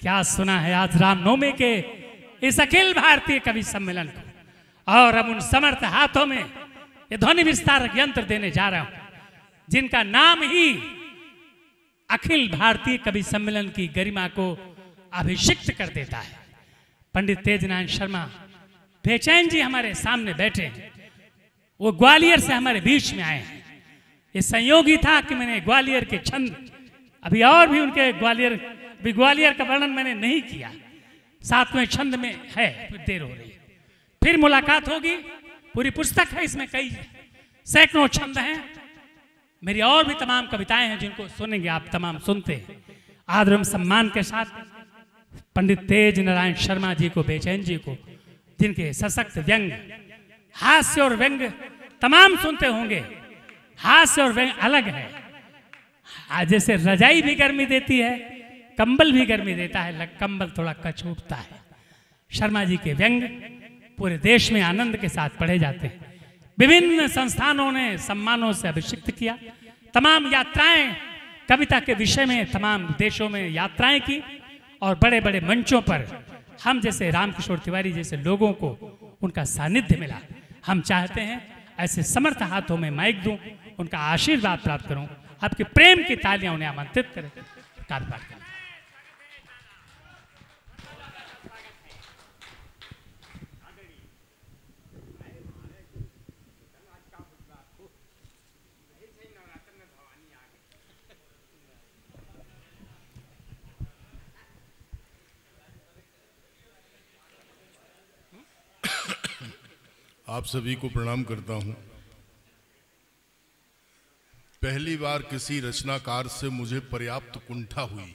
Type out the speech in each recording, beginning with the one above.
क्या सुना है आज रामनवमी के इस अखिल भारतीय कवि सम्मेलन को, और अब उन समर्थ हाथों में ये ध्वनि विस्तारक यंत्र देने जा रहा हूं जिनका नाम ही अखिल भारतीय कवि सम्मेलन की गरिमा को अभिषिक्त कर देता है। पंडित तेजनारायण शर्मा बेचैन जी हमारे सामने बैठे हैं। वो ग्वालियर से हमारे बीच में आए हैं। ये संयोगी था कि मैंने ग्वालियर के छंद अभी और भी उनके ग्वालियर का वर्णन मैंने नहीं किया, 7वें छंद में है, देर हो रही है, फिर मुलाकात होगी। पूरी पुस्तक है, इसमें कई सैकड़ों छंद हैं। मेरी और भी तमाम कविताएं हैं जिनको सुनेंगे आप तमाम सुनते हैं। आदर एवं सम्मान के साथ पंडित तेज नारायण शर्मा जी को, बेचैन जी को, जिनके सशक्त व्यंग, हास्य और व्यंग तमाम सुनते होंगे। हास्य और व्यंग अलग है। जैसे रजाई भी गर्मी देती है, कंबल भी गर्मी देता है, कंबल थोड़ा कछूटता है। शर्मा जी के व्यंग पूरे देश में आनंद के साथ पढ़े जाते हैं। विभिन्न संस्थानों ने सम्मानों से अभिषिक्त किया। तमाम यात्राएं कविता के विषय में तमाम देशों में यात्राएं की, और बड़े बड़े मंचों पर हम जैसे रामकिशोर तिवारी जैसे लोगों को उनका सानिध्य मिला। हम चाहते हैं ऐसे समर्थ हाथों में माइक दूं, उनका आशीर्वाद प्राप्त करूं, आपके प्रेम की तालियां उन्हें आमंत्रित करें। कार्यक्रम आप सभी को प्रणाम करता हूं। पहली बार किसी रचनाकार से मुझे पर्याप्त कुंठा हुई।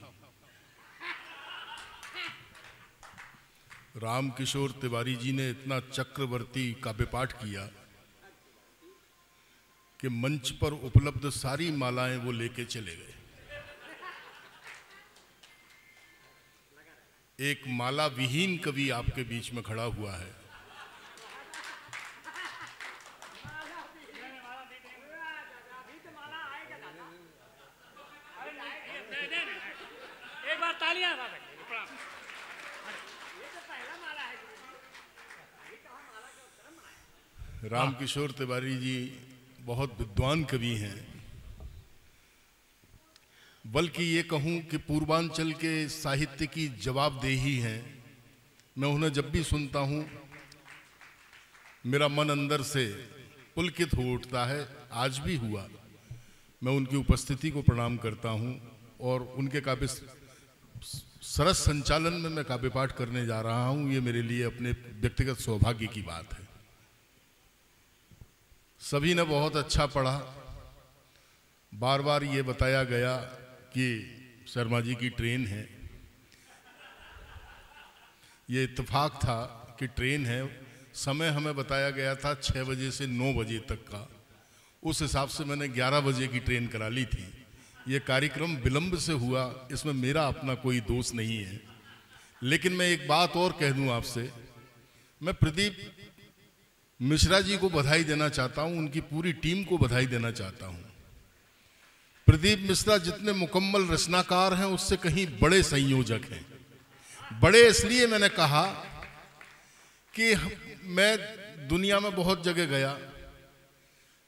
रामकिशोर तिवारी जी ने इतना चक्रवर्ती काव्य पाठ किया कि मंच पर उपलब्ध सारी मालाएं वो लेके चले गए। एक माला विहीन कवि आपके बीच में खड़ा हुआ है। रामकिशोर तिवारी जी बहुत विद्वान कवि हैं, बल्कि ये कहूं कि पूर्वांचल के साहित्य की जवाबदेही हैं। मैं उन्हें जब भी सुनता हूं मेरा मन अंदर से पुलकित हो उठता है। आज भी हुआ। मैं उनकी उपस्थिति को प्रणाम करता हूं और उनके काव्य सरस संचालन में मैं काव्य पाठ करने जा रहा हूं। ये मेरे लिए अपने व्यक्तिगत सौभाग्य की बात है। सभी ने बहुत अच्छा पढ़ा। बार बार ये बताया गया कि शर्मा जी की ट्रेन है। ये इत्तेफाक था कि ट्रेन है। समय हमें बताया गया था 6 बजे से 9 बजे तक का। उस हिसाब से मैंने 11 बजे की ट्रेन करा ली थी। ये कार्यक्रम विलंब से हुआ, इसमें मेरा अपना कोई दोष नहीं है। लेकिन मैं एक बात और कह दूं आपसे। मैं प्रदीप मिश्रा जी को बधाई देना चाहता हूं, उनकी पूरी टीम को बधाई देना चाहता हूं। प्रदीप मिश्रा जितने मुकम्मल रचनाकार हैं उससे कहीं बड़े संयोजक हैं। बड़े इसलिए मैंने कहा कि मैं दुनिया में बहुत जगह गया,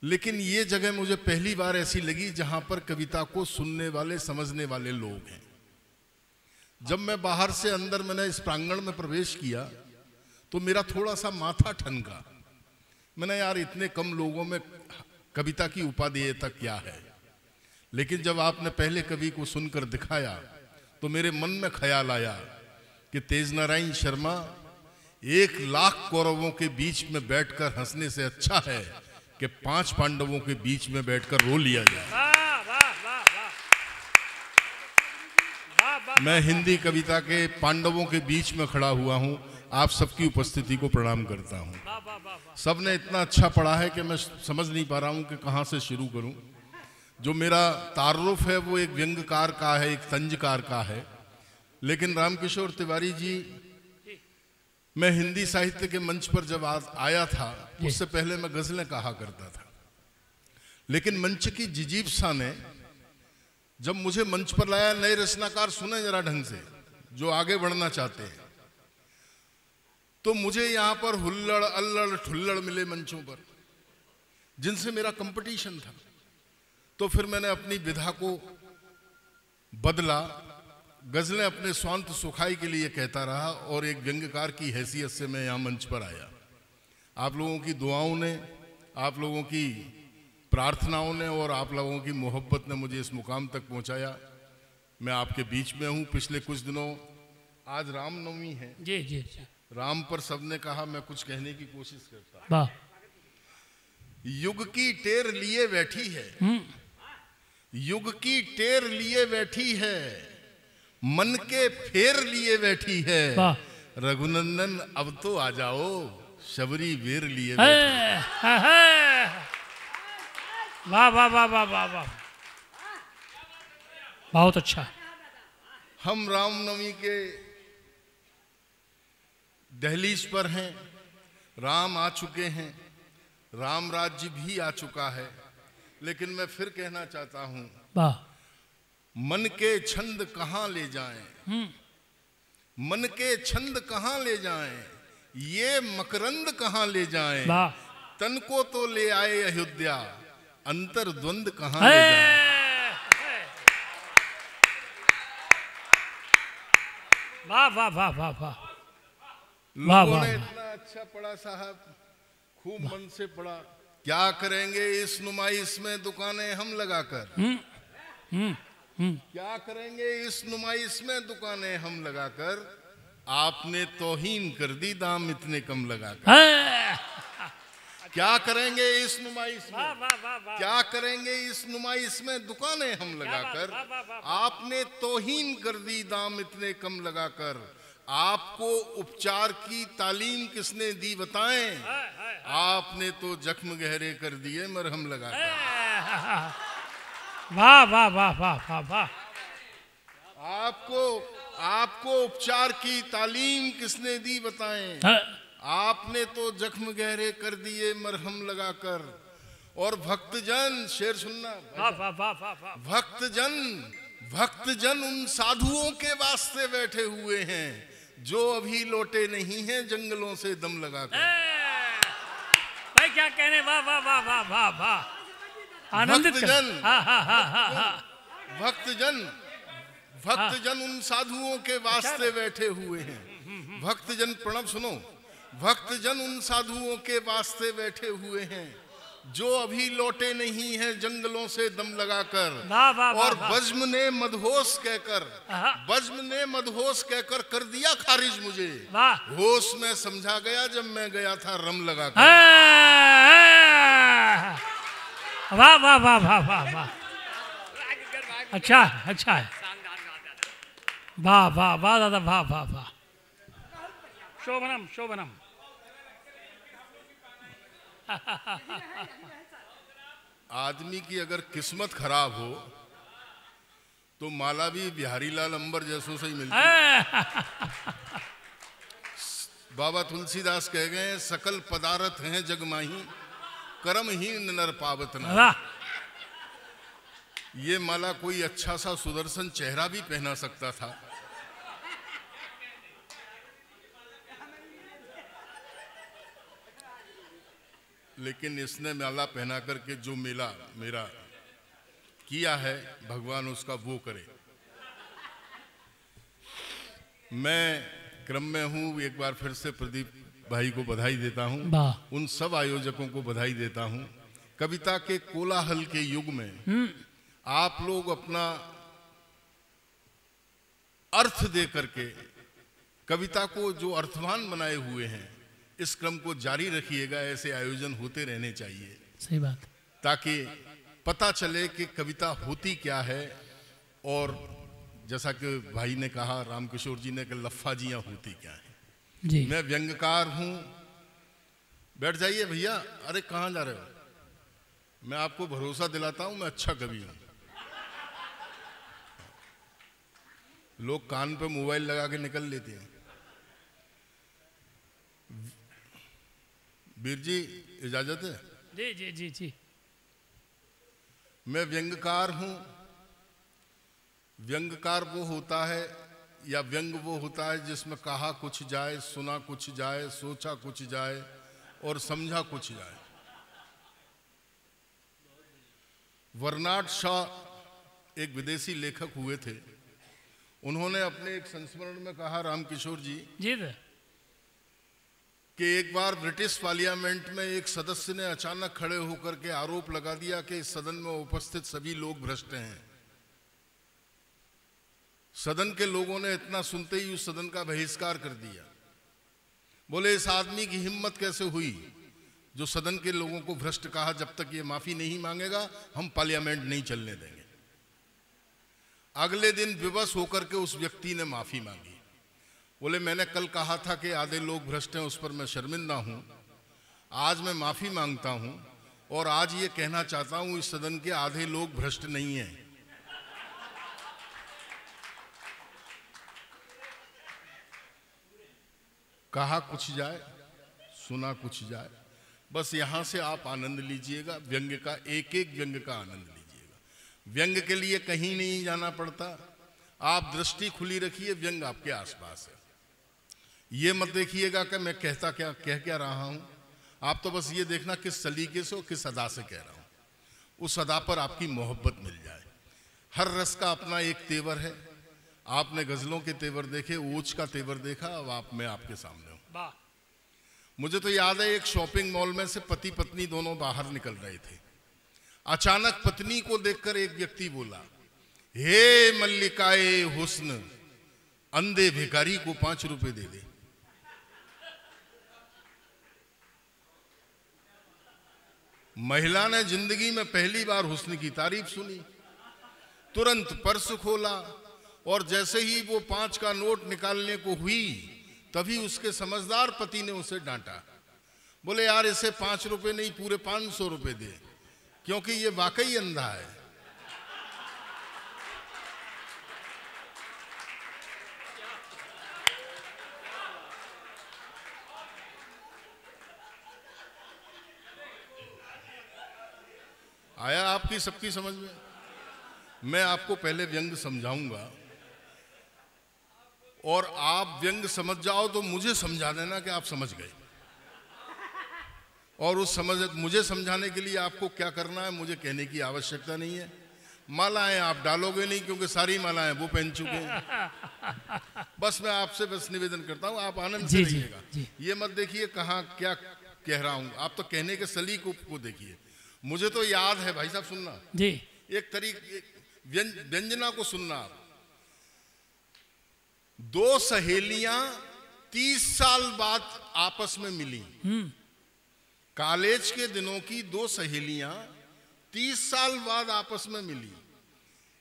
लेकिन ये जगह मुझे पहली बार ऐसी लगी जहां पर कविता को सुनने वाले, समझने वाले लोग हैं। जब मैं बाहर से अंदर मैंने इस प्रांगण में प्रवेश किया तो मेरा थोड़ा सा माथा ठनका। मैंने यार इतने कम लोगों में कविता की उपादेयता क्या है। लेकिन जब आपने पहले कवि को सुनकर दिखाया तो मेरे मन में ख्याल आया कि तेजनारायण शर्मा 1 लाख कौरवों के बीच में बैठकर हंसने से अच्छा है कि 5 पांडवों के बीच में बैठकर रो लिया जाए। मैं हिंदी कविता के पांडवों के बीच में खड़ा हुआ हूं। आप सबकी उपस्थिति को प्रणाम करता हूं। सबने इतना अच्छा पढ़ा है कि मैं समझ नहीं पा रहा हूं कि कहां से शुरू करूं। जो मेरा तारुफ है वो एक व्यंग्यकार का है, एक तंजकार का है। लेकिन रामकिशोर तिवारी जी, मैं हिंदी साहित्य के मंच पर जब आया था उससे पहले मैं गजलें कहा करता था। लेकिन मंच की जिजीप्सा ने जब मुझे मंच पर लाया, नए रचनाकार सुने जरा ढंग से, जो आगे बढ़ना चाहते हैं। तो मुझे यहाँ पर हुल्लड़ अल्लड़ ठुल्लड़ मिले मंचों पर, जिनसे मेरा कंपटीशन था। तो फिर मैंने अपनी विधा को बदला, गजलें अपने स्वांत सुखाई के लिए कहता रहा और एक व्यंग्यकार की हैसियत से मैं यहाँ मंच पर आया। आप लोगों की दुआओं ने, आप लोगों की प्रार्थनाओं ने और आप लोगों की मोहब्बत ने मुझे इस मुकाम तक पहुंचाया। मैं आपके बीच में हूं। पिछले कुछ दिनों, आज रामनवमी है जी जी जी, राम पर सबने कहा, मैं कुछ कहने की कोशिश करता। वाह, युग की टेर लिए बैठी है, युग की टेर लिए बैठी है, मन के फेर लिए बैठी है। वाह, रघुनंदन अब तो आ जाओ, शबरी वेर लिए है, बैठी। है। वाह वाह वाह वाह वाह वाह, बहुत अच्छा। हम रामनवमी के दहलीज पर हैं। राम आ चुके हैं, राम राज्य भी आ चुका है। लेकिन मैं फिर कहना चाहता हूं, वाह, मन के छंद कहां ले जाएं, मन के छंद कहां ले जाएं, ये मकरंद कहां ले जाएं। वाह, तन को तो ले आए अयोध्या, अंतर द्वंद कहां ले जाएं। वाह वाह वाह वाह वाह, लोगों ने इतना अच्छा पढ़ा साहब, खूब मन से पढ़ा। क्या करेंगे इस नुमाइश में दुकानें हम लगाकर, क्या करेंगे इस नुमाइश में दुकानें हम लगाकर, आपने तौहीन कर दी दाम इतने कम लगाकर। क्या करेंगे इस नुमाइश में, क्या करेंगे इस नुमाइश में दुकानें हम लगाकर, आपने तौहीन कर दी दाम इतने कम लगाकर। आपको उपचार की तालीम किसने दी बताएं, आपने तो जख्म गहरे कर दिए मरहम लगाकर। वाह वाह वाह वाह वाह वाह, आपको उपचार की तालीम किसने दी बताएं, आपने तो जख्म गहरे कर दिए मरहम लगाकर। और भक्तजन, शेर सुनना, भक्तजन उन साधुओं के वास्ते बैठे हुए हैं जो अभी लौटे नहीं हैं जंगलों से दम लगाकर। भाई क्या कहने, वाह वाह वाह वाह वाह वाह, आनंदित भक्तजन उन साधुओं के वास्ते बैठे हुए हैं। भक्तजन, प्रणव सुनो, भक्तजन उन साधुओं के वास्ते बैठे हुए हैं जो अभी लौटे नहीं हैं जंगलों से दम लगाकर। और बज्म ने मदहोश कहकर कर दिया खारिज मुझे, होश में समझा गया जब मैं गया था रम लगाकर। वाह वाह वाह वाह वाह वाह, अच्छा अच्छा है, वाह वाह वाह दादा, वाह वाह वाह, शोभनम शोभनम। आदमी की अगर किस्मत खराब हो तो माला भी बिहारी लाल अंबर जैसों से ही मिलती है। बाबा तुलसीदास कह गए, सकल पदार्थ हैं जगमाही, कर्महीन नर पावत ना। ये माला कोई अच्छा सा सुदर्शन चेहरा भी पहना सकता था। लेकिन इसने माला पहना करके जो मेला मेरा किया है, भगवान उसका वो करे। मैं क्रम में हूँ, एक बार फिर से प्रदीप भाई को बधाई देता हूँ, उन सब आयोजकों को बधाई देता हूँ। कविता के कोलाहल के युग में आप लोग अपना अर्थ दे करके कविता को जो अर्थवान बनाए हुए हैं, इस क्रम को जारी रखिएगा। ऐसे आयोजन होते रहने चाहिए, सही बात, ताकि पता चले कि कविता होती क्या है। और जैसा कि भाई ने कहा, रामकिशोर जी ने, कि लफ्फाजियाँ होती क्या है जी। मैं व्यंग्यकार हूँ। बैठ जाइए भैया, अरे कहाँ जा रहे हो? मैं आपको भरोसा दिलाता हूँ, मैं अच्छा कवि हूँ। लोग कान पे मोबाइल लगा के निकल लेते हैं। वीर जी इजाजत है? जी जी जी जी। मैं व्यंग्यकार हूं। व्यंग्यकार वो होता है, या व्यंग वो होता है जिसमें कहा कुछ जाए, सुना कुछ जाए, सोचा कुछ जाए और समझा कुछ जाए। बर्नार्ड शॉ एक विदेशी लेखक हुए थे। उन्होंने अपने एक संस्मरण में कहा, रामकिशोर जी, कि एक बार ब्रिटिश पार्लियामेंट में एक सदस्य ने अचानक खड़े होकर के आरोप लगा दिया कि इस सदन में उपस्थित सभी लोग भ्रष्ट हैं। सदन के लोगों ने इतना सुनते ही उस सदन का बहिष्कार कर दिया। बोले इस आदमी की हिम्मत कैसे हुई जो सदन के लोगों को भ्रष्ट कहा, जब तक ये माफी नहीं मांगेगा हम पार्लियामेंट नहीं चलने देंगे। अगले दिन विवश होकर के उस व्यक्ति ने माफी मांगी। बोले मैंने कल कहा था कि आधे लोग भ्रष्ट हैं, उस पर मैं शर्मिंदा हूं। आज मैं माफी मांगता हूं और आज ये कहना चाहता हूं इस सदन के आधे लोग भ्रष्ट नहीं हैं। कहा कुछ जाए, सुना कुछ जाए, बस यहां से आप आनंद लीजिएगा। व्यंग्य का एक एक व्यंग्य का आनंद लीजिएगा। व्यंग्य के लिए कहीं नहीं जाना पड़ता। आप दृष्टि खुली रखिए, व्यंग्य आपके आसपास है। ये मत देखिएगा कि मैं कह क्या रहा हूं। आप तो बस ये देखना किस सलीके से और किस अदा से कह रहा हूं। उस अदा पर आपकी मोहब्बत मिल जाए। हर रस का अपना एक तेवर है। आपने गजलों के तेवर देखे, ओज का तेवर देखा, अब मैं आपके सामने हूं। मुझे तो याद है एक शॉपिंग मॉल में से पति पत्नी दोनों बाहर निकल रहे थे। अचानक पत्नी को देखकर एक व्यक्ति बोला, हे मल्लिकाए हुस्न, अंधे भिखारी को 5 रुपए दे दे। महिला ने जिंदगी में पहली बार हुस्न की तारीफ सुनी। तुरंत पर्स खोला और जैसे ही वो 5 का नोट निकालने को हुई तभी उसके समझदार पति ने उसे डांटा। बोले यार इसे 5 रुपए नहीं पूरे 500 रुपए दे, क्योंकि ये वाकई अंधा है। आया आपकी सबकी समझ में? मैं आपको पहले व्यंग्य समझाऊंगा और आप व्यंग्य समझ जाओ तो मुझे समझा देना कि आप समझ गए। और उस मुझे समझाने के लिए आपको क्या करना है मुझे कहने की आवश्यकता नहीं है। मालाएं आप डालोगे नहीं क्योंकि सारी मालाएं वो पहन चुके हैं। बस मैं आपसे बस निवेदन करता हूं आप आनंद से रहिएगा। ये मत देखिए कहाँ क्या कह रहा हूं, आप तो कहने के सलीके को देखिए। मुझे तो याद है भाई साहब, सुनना जी, एक तरीके व्यंजना को सुनना। आप 2 सहेलियां 30 साल बाद आपस में मिली। कॉलेज के दिनों की 2 सहेलियां 30 साल बाद आपस में मिली।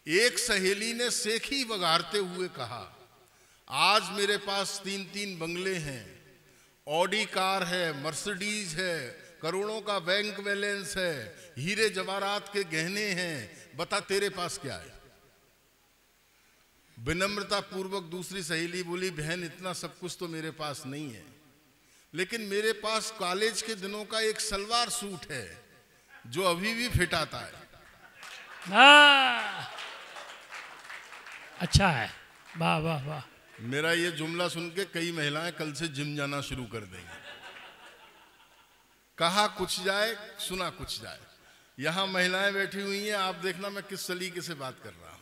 एक सहेली ने सेखी वगारते हुए कहा, आज मेरे पास 3-3 बंगले हैं, ऑडी कार है, मर्सिडीज है, करोड़ों का बैंक बैलेंस है, हीरे जवाहरात के गहने हैं, बता तेरे पास क्या है। विनम्रता पूर्वक दूसरी सहेली बोली, बहन इतना सब कुछ तो मेरे पास नहीं है, लेकिन मेरे पास कॉलेज के दिनों का एक सलवार सूट है जो अभी भी फिट आता है। अच्छा है, वाह वाह वाह। मेरा ये जुमला सुन के कई महिलाएं कल से जिम जाना शुरू कर देंगी। कहा कुछ जाए, सुना कुछ जाए। यहां महिलाएं बैठी हुई हैं, आप देखना मैं किस सलीके से बात कर रहा हूं।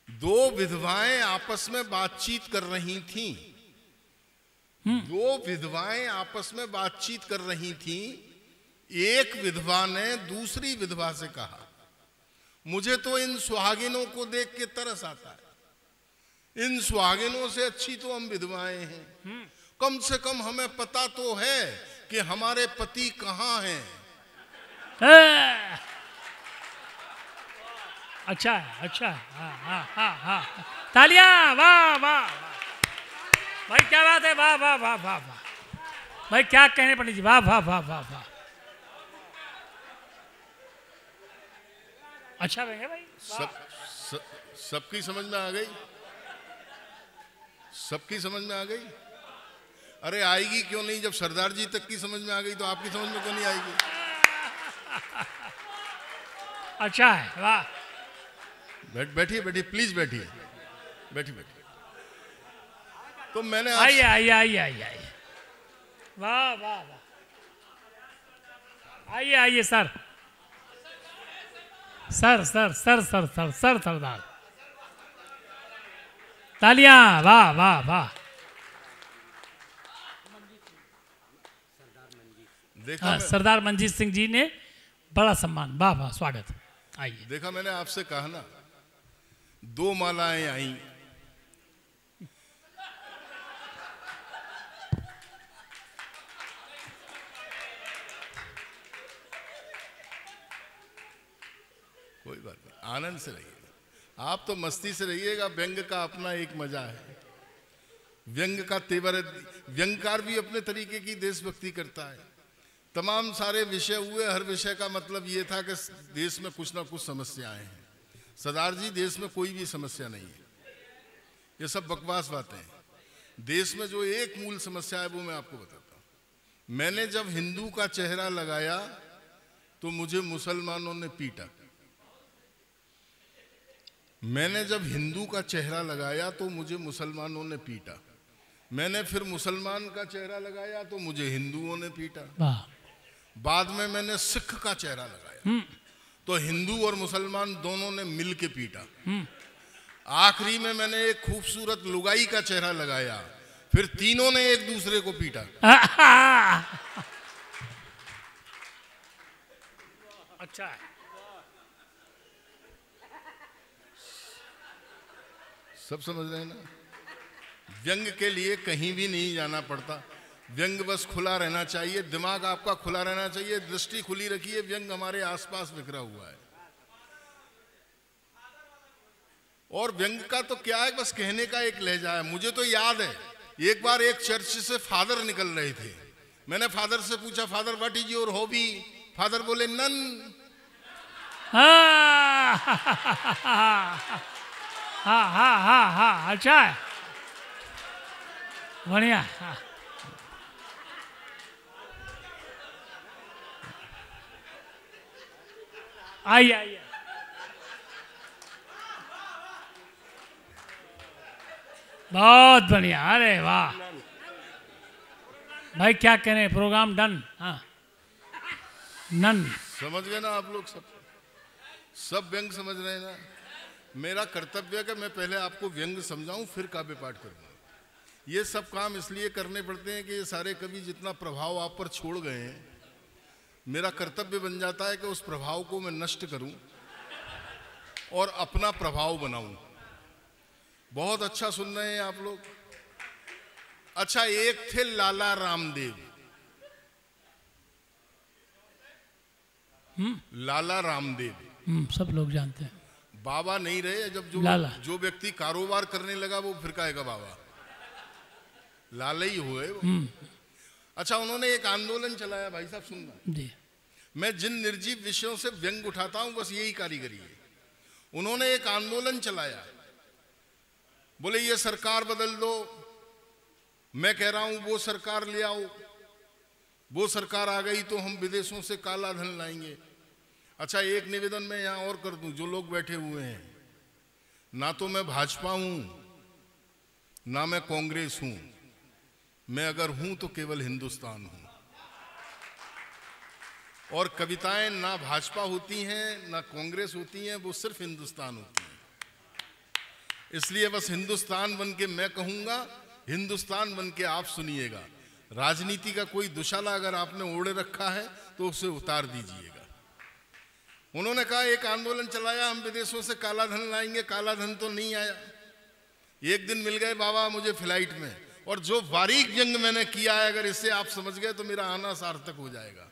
2 विधवाएं आपस में बातचीत कर रही थीं। 2 विधवाएं आपस में बातचीत कर रही थीं। एक विधवा ने दूसरी विधवा से कहा, मुझे तो इन सुहागिनों को देख के तरस आता है। इन सुहागिनों से अच्छी तो हम विधवाएं हैं। कम से कम हमें पता तो है कि हमारे पति कहां हैं। अच्छा है, अच्छा है। हाँ हाँ हाँ हाँ, तालियां, वाह वाह भाई, क्या बात है, वाह वाह वाह वाह वाह भाई, क्या कहने पंडित जी, वाह वाह वाह वाह वाह। अच्छा भाई सबकी समझ में आ गई? सबकी समझ में आ गई? अरे आएगी क्यों नहीं, जब सरदार जी तक की समझ में आ गई तो आपकी समझ में क्यों नहीं आएगी? अच्छा है, वाह। बैठिए बैठिए, प्लीज बैठिए, बैठिए बैठिए। तो मैंने आइए आइए आइए आइए आइए, वाह वाह वाह, आइए आइए sir, sir sir sir sir sir sir सरदार, तालियां, वाह वाह वाह। देखा सरदार मंजीत सिंह जी ने बड़ा सम्मान, वाह वाह, स्वागत। आइए। देखा मैंने आपसे कहा ना, 2 मालाएं आई, कोई बात नहीं, आनंद से रहिएगा। आप तो मस्ती से रहिएगा, व्यंग का अपना एक मजा है। व्यंग का तेवर, व्यंगकार भी अपने तरीके की देशभक्ति करता है। तमाम सारे विषय हुए, हर विषय का मतलब ये था कि देश में कुछ ना कुछ समस्याएं हैं। सरदार जी, देश में कोई भी समस्या नहीं है, ये सब बकवास बातें हैं। देश में जो एक मूल समस्या है वो मैं आपको बताता हूं। मैंने जब हिंदू का चेहरा लगाया तो मुझे मुसलमानों ने पीटा। मैंने जब हिंदू का चेहरा लगाया तो मुझे मुसलमानों ने पीटा। मैंने फिर मुसलमान का चेहरा लगाया तो मुझे हिंदुओं ने पीटा। बाद में मैंने सिख का चेहरा लगाया तो हिंदू और मुसलमान दोनों ने मिल के पीटा। आखिरी में मैंने एक खूबसूरत लुगाई का चेहरा लगाया, फिर तीनों ने एक दूसरे को पीटा। अच्छा है। सब समझ रहे हैं ना? व्यंग के लिए कहीं भी नहीं जाना पड़ता, व्यंग बस खुला रहना चाहिए, दिमाग आपका खुला रहना चाहिए, दृष्टि खुली रखिए। व्यंग हमारे आसपास बिखरा हुआ है। और व्यंग का तो क्या है, बस कहने का एक लहजा है। मुझे तो याद है, एक बार एक चर्च से फादर निकल रहे थे। मैंने फादर से पूछा, father what is your hobby? Father बोले नन। हाँ हाँ हाँ हाँ हाँ, अच्छा है, बढ़िया। हाँ। आइए आइए, बहुत बढ़िया, अरे वाह भाई, क्या कह रहे हैं, प्रोग्राम डन। हाँ, नन समझ गए ना आप लोग? सब व्यंग समझ रहे हैं ना? मेरा कर्तव्य है कि मैं पहले आपको व्यंग समझाऊं, फिर काव्य पाठ करूंगा। ये सब काम इसलिए करने पड़ते हैं कि ये सारे कवि जितना प्रभाव आप पर छोड़ गए हैं, मेरा कर्तव्य बन जाता है कि उस प्रभाव को मैं नष्ट करूं और अपना प्रभाव बनाऊं। बहुत अच्छा सुन रहे हैं आप लोग? अच्छा, एक थे लाला रामदेव। लाला रामदेव सब लोग जानते हैं। बाबा नहीं रहे। जब जो व्यक्ति कारोबार करने लगा वो फिर कहेगा बाबा, लाला ही हुए वो। अच्छा, उन्होंने एक आंदोलन चलाया, भाई साहब सुनना जी। मैं जिन निर्जीव विषयों से व्यंग उठाता हूं बस यही कारीगरी है। उन्होंने एक आंदोलन चलाया, बोले ये सरकार बदल दो। मैं कह रहा हूं वो सरकार ले आओ। वो सरकार आ गई तो हम विदेशों से काला धन लाएंगे। अच्छा, एक निवेदन मैं यहां और कर दूं, जो लोग बैठे हुए हैं, ना तो मैं भाजपा हूं ना मैं कांग्रेस हूं, मैं अगर हूं तो केवल हिंदुस्तान हूं। और कविताएं ना भाजपा होती हैं ना कांग्रेस होती हैं, वो सिर्फ हिंदुस्तान होती हैं। इसलिए बस हिंदुस्तान बन के मैं कहूंगा, हिंदुस्तान बन के आप सुनिएगा। राजनीति का कोई दुशाला अगर आपने ओढ़े रखा है तो उसे उतार दीजिएगा। उन्होंने कहा एक आंदोलन चलाया, हम विदेशों से काला धन लाएंगे। काला धन तो नहीं आया। एक दिन मिल गए बाबा मुझे फ्लाइट में, और जो बारीक व्यंग मैंने किया है अगर इससे आप समझ गए तो मेरा आना सार्थक हो जाएगा।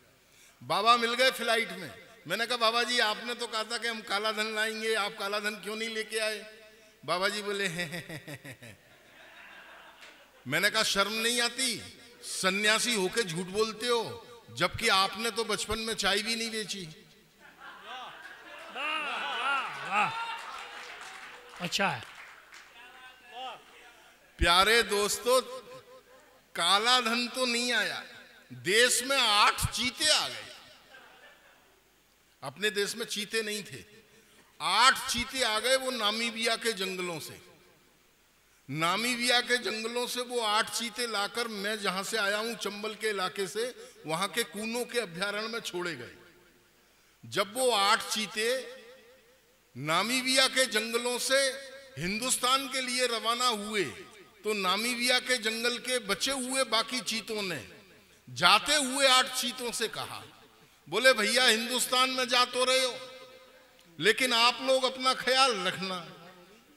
बाबा मिल गए फ्लाइट में। मैंने कहा बाबा जी आपने तो कहा था कि हम काला धन लाएंगे, आप काला धन क्यों नहीं लेके आए? बाबा जी बोले मैंने कहा शर्म नहीं आती? सन्यासी होके झूठ बोलते हो, जबकि आपने तो बचपन में चाय भी नहीं बेची। अच्छा है। प्यारे दोस्तों, काला धन तो नहीं आया, देश में 8 चीते आ गए। अपने देश में चीते नहीं थे, 8 चीते आ गए, वो नामीबिया के जंगलों से। नामीबिया के जंगलों से वो 8 चीते लाकर, मैं जहां से आया हूं चंबल के इलाके से, वहां के कूनों के अभ्यारण्य में छोड़े गए। जब वो 8 चीते नामीबिया के जंगलों से हिंदुस्तान के लिए रवाना हुए, तो नामीबिया के जंगल के बचे हुए बाकी चीतों ने जाते हुए 8 चीतों से कहा, बोले भैया हिंदुस्तान में जा तो रहे हो, लेकिन आप लोग अपना ख्याल रखना,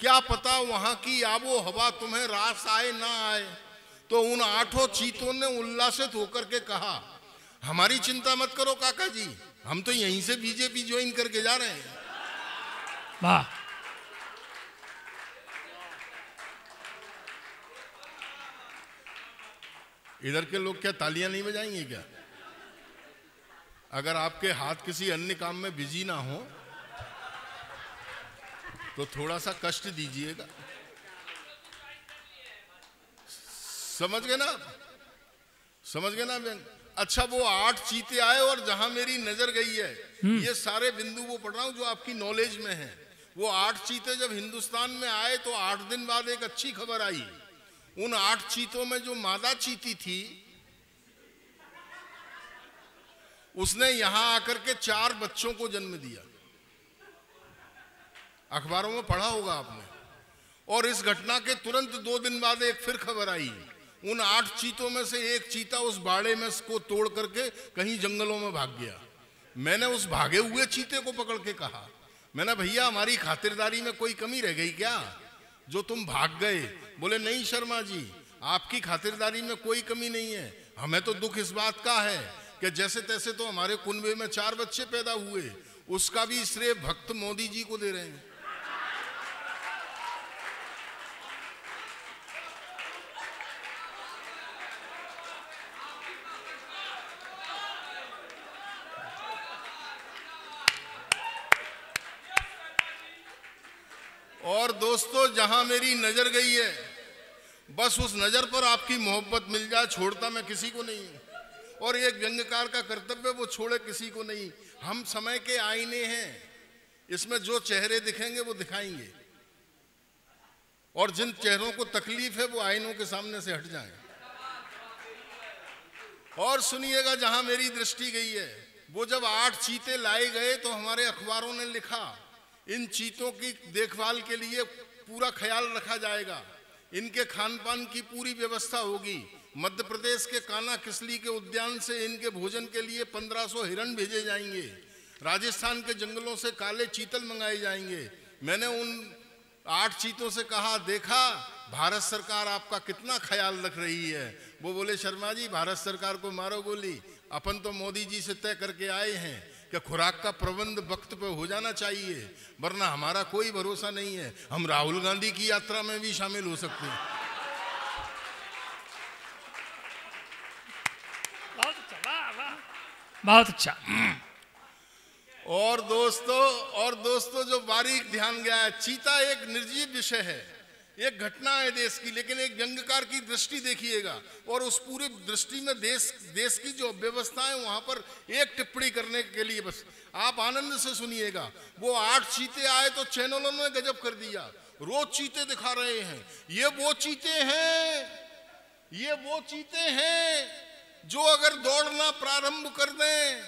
क्या पता वहां की आबो हवा तुम्हें रास आए ना आए। तो उन 8 चीतों ने उल्लासित होकर के कहा, हमारी चिंता मत करो काका जी, हम तो यहीं से बीजेपी ज्वाइन करके जा रहे हैं। वाह, इधर के लोग क्या तालियां नहीं बजाएंगे क्या? अगर आपके हाथ किसी अन्य काम में बिजी ना हो तो थोड़ा सा कष्ट दीजिएगा। समझ गए ना? समझ गए ना बहन? अच्छा, वो 8 चीते आए और जहां मेरी नजर गई है, ये सारे बिंदु वो पढ़ रहा हूं जो आपकी नॉलेज में है। वो 8 चीते जब हिंदुस्तान में आए तो 8 दिन बाद एक अच्छी खबर आई। उन 8 चीतों में जो मादा चीती थी, उसने यहां आकर के 4 बच्चों को जन्म दिया। अखबारों में पढ़ा होगा आपने। और इस घटना के तुरंत 2 दिन बाद एक फिर खबर आई। उन 8 चीतों में से एक चीता उस बाड़े में इसको तोड़ करके कहीं जंगलों में भाग गया। मैंने उस भागे हुए चीते को पकड़ के कहा, मैंने भैया हमारी खातिरदारी में कोई कमी रह गई क्या जो तुम भाग गए? बोले नहीं शर्मा जी, आपकी खातिरदारी में कोई कमी नहीं है, हमें तो दुख इस बात का है कि जैसे तैसे तो हमारे कुनबे में 4 बच्चे पैदा हुए, उसका भी श्रेय भक्त मोदी जी को दे रहे हैं। और दोस्तों, जहां मेरी नजर गई है, बस उस नजर पर आपकी मोहब्बत मिल जाए, छोड़ता मैं किसी को नहीं। और एक व्यंग्यकार का कर्तव्य वो छोड़े किसी को नहीं। हम समय के आईने हैं, इसमें जो चेहरे दिखेंगे वो दिखाएंगे, और जिन चेहरों को तकलीफ है वो आईनों के सामने से हट जाएं। और सुनिएगा, जहां मेरी दृष्टि गई है, वो जब 8 चीते लाए गए तो हमारे अखबारों ने लिखा, इन चीतों की देखभाल के लिए पूरा ख्याल रखा जाएगा, इनके खान पान की पूरी व्यवस्था होगी। मध्य प्रदेश के कान्हा किसली के उद्यान से इनके भोजन के लिए 1500 हिरण भेजे जाएंगे, राजस्थान के जंगलों से काले चीतल मंगाए जाएंगे। मैंने उन 8 चीतों से कहा, देखा भारत सरकार आपका कितना ख्याल रख रही है। वो बोले, शर्मा जी भारत सरकार को मारो गोली, अपन तो मोदी जी से तय करके आए हैं कि खुराक का प्रबंध वक्त पे हो जाना चाहिए, वरना हमारा कोई भरोसा नहीं है, हम राहुल गांधी की यात्रा में भी शामिल हो सकते हैं। बहुत अच्छा, वाह वाह, बहुत अच्छा। और दोस्तों जो बारीक ध्यान गया है, चीता एक निर्जीव विषय है, एक घटना है देश की, लेकिन एक व्यंग्यकार की दृष्टि देखिएगा, और उस पूरी दृष्टि में देश की जो व्यवस्था है वहां पर एक टिप्पणी करने के लिए बस आप आनंद से सुनिएगा। वो 8 चीते आए तो चैनलों ने गजब कर दिया, रोज चीते दिखा रहे हैं। ये वो चीते हैं जो अगर दौड़ना प्रारंभ कर दें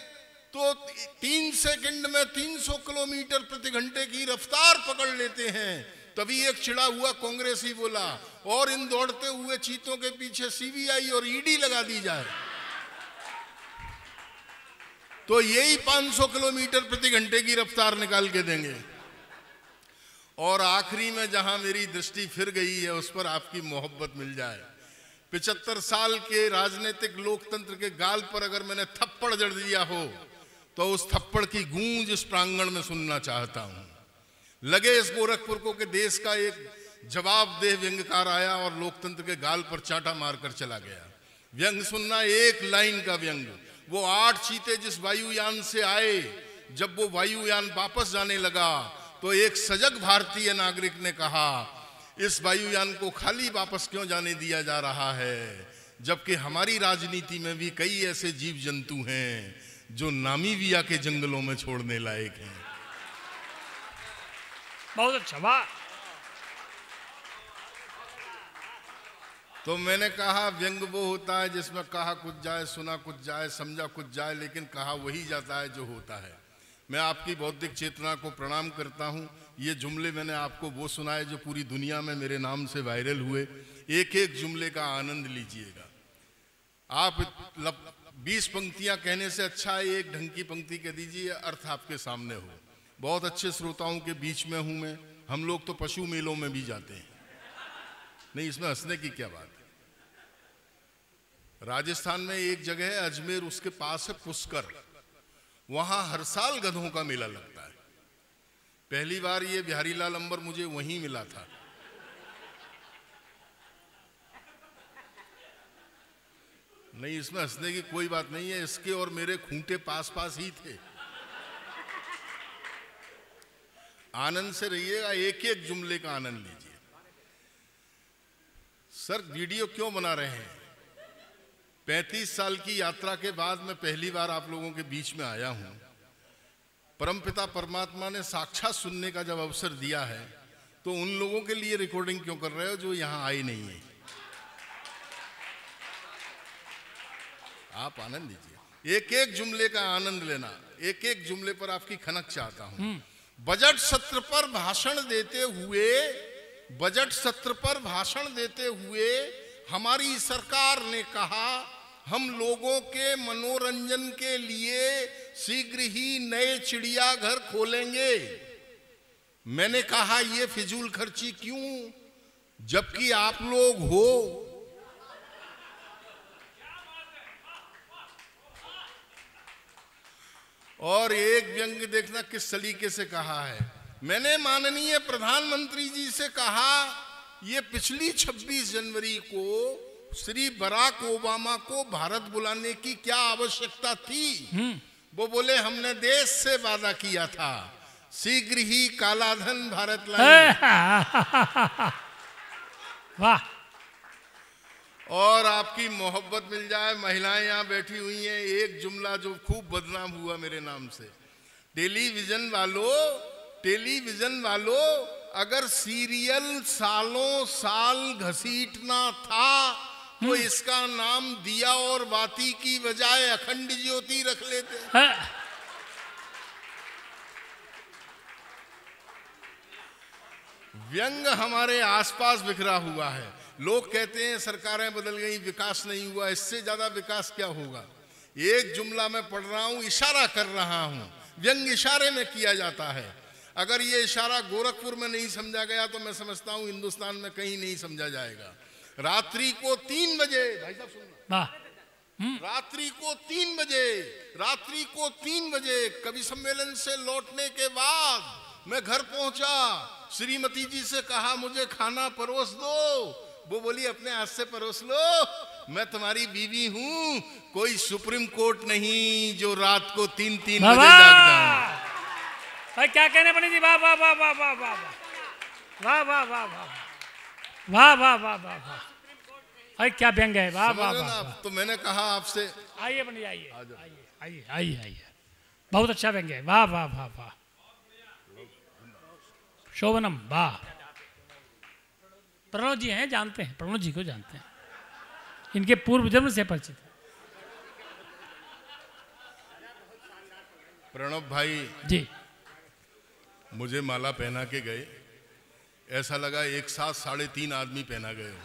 तो 3 सेकंड में 300 किलोमीटर प्रति घंटे की रफ्तार पकड़ लेते हैं। तभी एक चिड़ा हुआ कांग्रेसी बोला, और इन दौड़ते हुए चीतों के पीछे सीबीआई और ईडी लगा दी जाए तो यही 500 किलोमीटर प्रति घंटे की रफ्तार निकाल के देंगे। और आखिरी में जहां मेरी दृष्टि फिर गई है, उस पर आपकी मोहब्बत मिल जाए। 75 साल के राजनीतिक लोकतंत्र के गाल पर अगर मैंने थप्पड़ जड़ दिया हो तो उस थप्पड़ की गूंज इस प्रांगण में सुनना चाहता हूं। लगे इस गोरखपुर को कि देश का एक जवाबदेह व्यंग्यकार आया और लोकतंत्र के गाल पर चाटा मारकर चला गया। व्यंग सुनना, एक लाइन का व्यंग। वो 8 चीते जिस वायुयान से आए, जब वो वायुयान वापस जाने लगा तो एक सजग भारतीय नागरिक ने कहा, इस वायुयान को खाली वापस क्यों जाने दिया जा रहा है, जबकि हमारी राजनीति में भी कई ऐसे जीव जंतु हैं जो नामीबिया के जंगलों में छोड़ने लायक हैं। बहुत अच्छा, वाह। तो मैंने कहा व्यंग वो होता है जिसमें कहा कुछ जाए, सुना कुछ जाए, समझा कुछ जाए, लेकिन कहा वही जाता है जो होता है। मैं आपकी बौद्धिक चेतना को प्रणाम करता हूँ। ये जुमले मैंने आपको वो सुनाए जो पूरी दुनिया में मेरे नाम से वायरल हुए। एक एक जुमले का आनंद लीजिएगा। आप 20 पंक्तियां कहने से अच्छा है एक ढंग की पंक्ति कह दीजिए, अर्थ आपके सामने हो। बहुत अच्छे श्रोताओं के बीच में हूं मैं। हम लोग तो पशु मेलों में भी जाते हैं, नहीं इसमें हंसने की क्या बात है। राजस्थान में एक जगह है अजमेर, उसके पास है पुष्कर। वहां हर साल गधों का मेला लगता है। पहली बार ये बिहारी लाल अंबर मुझे वहीं मिला था। नहीं इसमें हंसने की कोई बात नहीं है, इसके और मेरे खूंटे पास पास ही थे। आनंद से रहिएगा, एक एक जुमले का आनंद लीजिए। सर वीडियो क्यों बना रहे हैं? 35 साल की यात्रा के बाद मैं पहली बार आप लोगों के बीच में आया हूं। परमपिता परमात्मा ने साक्षात सुनने का जब अवसर दिया है तो उन लोगों के लिए रिकॉर्डिंग क्यों कर रहे हो जो यहां आए नहीं है? आप आनंद लीजिए, एक एक जुमले का आनंद लेना। एक एक जुमले पर आपकी खनक चाहता हूं। बजट सत्र पर भाषण देते हुए, बजट सत्र पर भाषण देते हुए हमारी सरकार ने कहा हम लोगों के मनोरंजन के लिए शीघ्र ही नए चिड़ियाघर खोलेंगे। मैंने कहा ये फिजूल खर्ची क्यों, जबकि आप लोग हो। और एक व्यंग देखना किस तरीके से कहा है। मैंने माननीय प्रधानमंत्री जी से कहा ये पिछली 26 जनवरी को श्री बराक ओबामा को भारत बुलाने की क्या आवश्यकता थी? वो बोले हमने देश से वादा किया था शीघ्र ही काला धन भारत लाएंगे। वाह। और आपकी मोहब्बत मिल जाए। महिलाएं यहाँ बैठी हुई हैं। एक जुमला जो खूब बदनाम हुआ मेरे नाम से, टेलीविजन वालों अगर सीरियल सालों साल घसीटना था तो इसका नाम दिया और बाती की बजाय अखंड ज्योति रख लेते। व्यंग हमारे आसपास बिखरा हुआ है। लोग कहते हैं सरकारें बदल गई, विकास नहीं हुआ। इससे ज्यादा विकास क्या होगा? एक जुमला मैं पढ़ रहा हूं, इशारा कर रहा हूं। व्यंग इशारे में किया जाता है। अगर ये इशारा गोरखपुर में नहीं समझा गया तो मैं समझता हूं हिंदुस्तान में कहीं नहीं समझा जाएगा। रात्रि को 3 बजे, भाई साहब सुनना, रात्रि को 3 बजे कवि सम्मेलन से लौटने के बाद मैं घर पहुंचा। श्रीमती जी से कहा मुझे खाना परोस दो। वो बोली अपने हाथ से परोस लो, मैं तुम्हारी बीवी हूं, कोई सुप्रीम कोर्ट नहीं जो रात को 3-3 बजे जाग जाऊं। भाई क्या कहने पंडित जी? वाह वाह वाह वाह वाह वाह वाह वाह वाह वाह वाह वाह वाह वाह। भाई क्या व्यंग है। वाह वाह वाह। तो मैंने कहा आपसे, आइए पंडित जी, आइए आइए आइए आइए। बहुत अच्छा व्यंग है। वाह वाह वाह वाह। शोभनम। वाह। प्रणव जी हैं, जानते हैं, प्रणव जी को जानते हैं, इनके पूर्व जन्म से परिचित है। प्रणव भाई जी मुझे माला पहना के गए, ऐसा लगा एक साथ 3.5 आदमी पहना गए हो।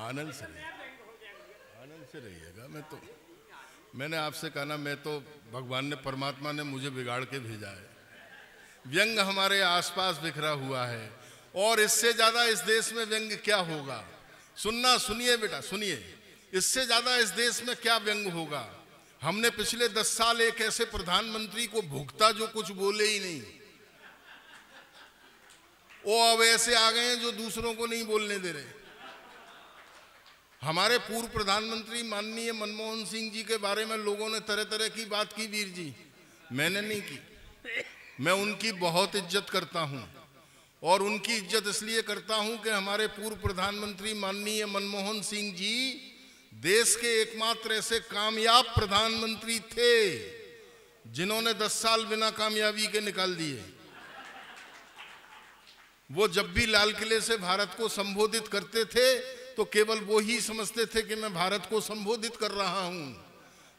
आनंद से रहिएगा। मैंने आपसे कहा ना, मैं तो भगवान ने, परमात्मा ने मुझे बिगाड़ के भेजा है। व्यंग हमारे आसपास बिखरा हुआ है और इससे ज्यादा इस देश में व्यंग क्या होगा? सुनिए बेटा सुनिए, इससे ज्यादा इस देश में क्या व्यंग होगा? हमने पिछले 10 साल एक ऐसे प्रधानमंत्री को भुगता जो कुछ बोले ही नहीं। वो अब ऐसे आ गए हैं जो दूसरों को नहीं बोलने दे रहे। हमारे पूर्व प्रधानमंत्री माननीय मनमोहन सिंह जी के बारे में लोगों ने तरह तरह की बात की। वीर जी, मैंने नहीं की। मैं उनकी बहुत इज्जत करता हूं और उनकी इज्जत इसलिए करता हूं कि हमारे पूर्व प्रधानमंत्री माननीय मनमोहन सिंह जी देश के एकमात्र ऐसे कामयाब प्रधानमंत्री थे जिन्होंने 10 साल बिना कामयाबी के निकाल दिए, वो जब भी लाल किले से भारत को संबोधित करते थे तो केवल वो ही समझते थे कि मैं भारत को संबोधित कर रहा हूं,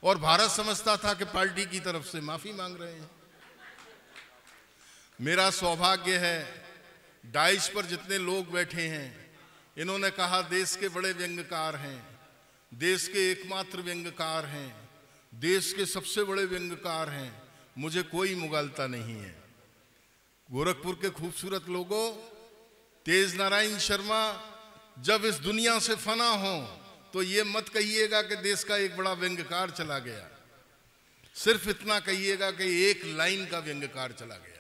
और भारत समझता था कि पार्टी की तरफ से माफी मांग रहे हैं। मेरा सौभाग्य है, डाइस पर जितने लोग बैठे हैं, इन्होंने कहा देश के बड़े व्यंग्यकार हैं, देश के एकमात्र व्यंग्यकार हैं, देश के सबसे बड़े व्यंग्यकार हैं, मुझे कोई मुगालता नहीं है। गोरखपुर के खूबसूरत लोगों, तेज नारायण शर्मा जब इस दुनिया से फना हो तो ये मत कहिएगा कि देश का एक बड़ा व्यंग्यकार चला गया, सिर्फ इतना कहिएगा कि एक लाइन का व्यंग्यकार चला गया।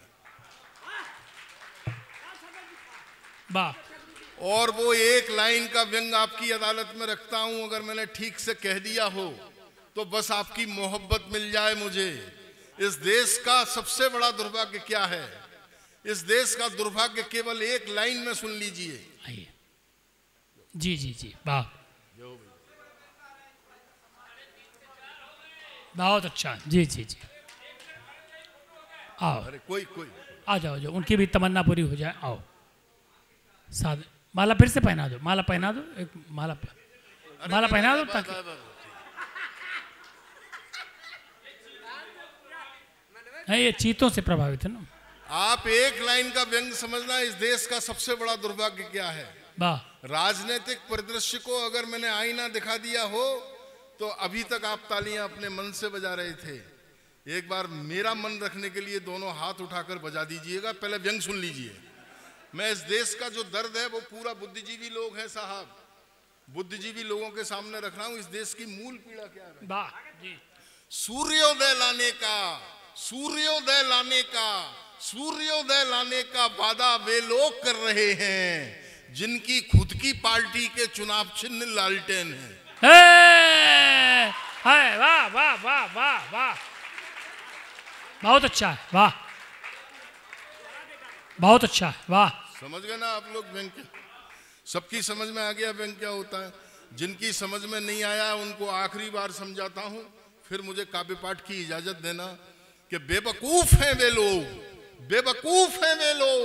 और वो एक लाइन का व्यंग आपकी अदालत में रखता हूं, अगर मैंने ठीक से कह दिया हो तो बस आपकी मोहब्बत मिल जाए मुझे। इस देश का सबसे बड़ा दुर्भाग्य क्या है? इस देश का दुर्भाग्य केवल एक लाइन में सुन लीजिए। जी जी जी, वाह, बहुत अच्छा। जी जी जी, आओ। अरे कोई आ जाओ, जो उनकी भी तमन्ना पूरी हो जाए। आओ, साथ माला फिर से पहना दो, माला पहना दो, एक माला पहना दो ताकि ये चीतों से प्रभावित है ना। आप एक लाइन का व्यंग समझना, इस देश का सबसे बड़ा दुर्भाग्य क्या है? राजनीतिक परिदृश्य को अगर मैंने आईना दिखा दिया हो तो अभी तक आप तालियां अपने मन से बजा रहे थे। एक बार मेरा मन रखने के लिए दोनों हाथ उठाकर बजा दीजिएगा। पहले व्यंग सुन लीजिए। मैं इस देश का जो दर्द है वो पूरा बुद्धिजीवी लोग हैं साहब, बुद्धिजीवी लोगों के सामने रख रहा हूं। इस देश की मूल पीड़ा क्या है? जी। सूर्योदय लाने का, सूर्योदय लाने का, सूर्योदय लाने का वादा वे लोग कर रहे हैं जिनकी खुद की पार्टी के चुनाव चिन्ह लालटेन है। वाह वाह वाह वाह वाह, बहुत अच्छा है, वाह, बहुत अच्छा है, वाह। समझ गए ना आप लोग व्यंग? सबकी समझ में आ गया व्यंग क्या होता है? जिनकी समझ में नहीं आया उनको आखिरी बार समझाता हूं, फिर मुझे काव्य पाठ की इजाजत देना कि बेवकूफ हैं वे लोग, बेवकूफ हैं वे लोग,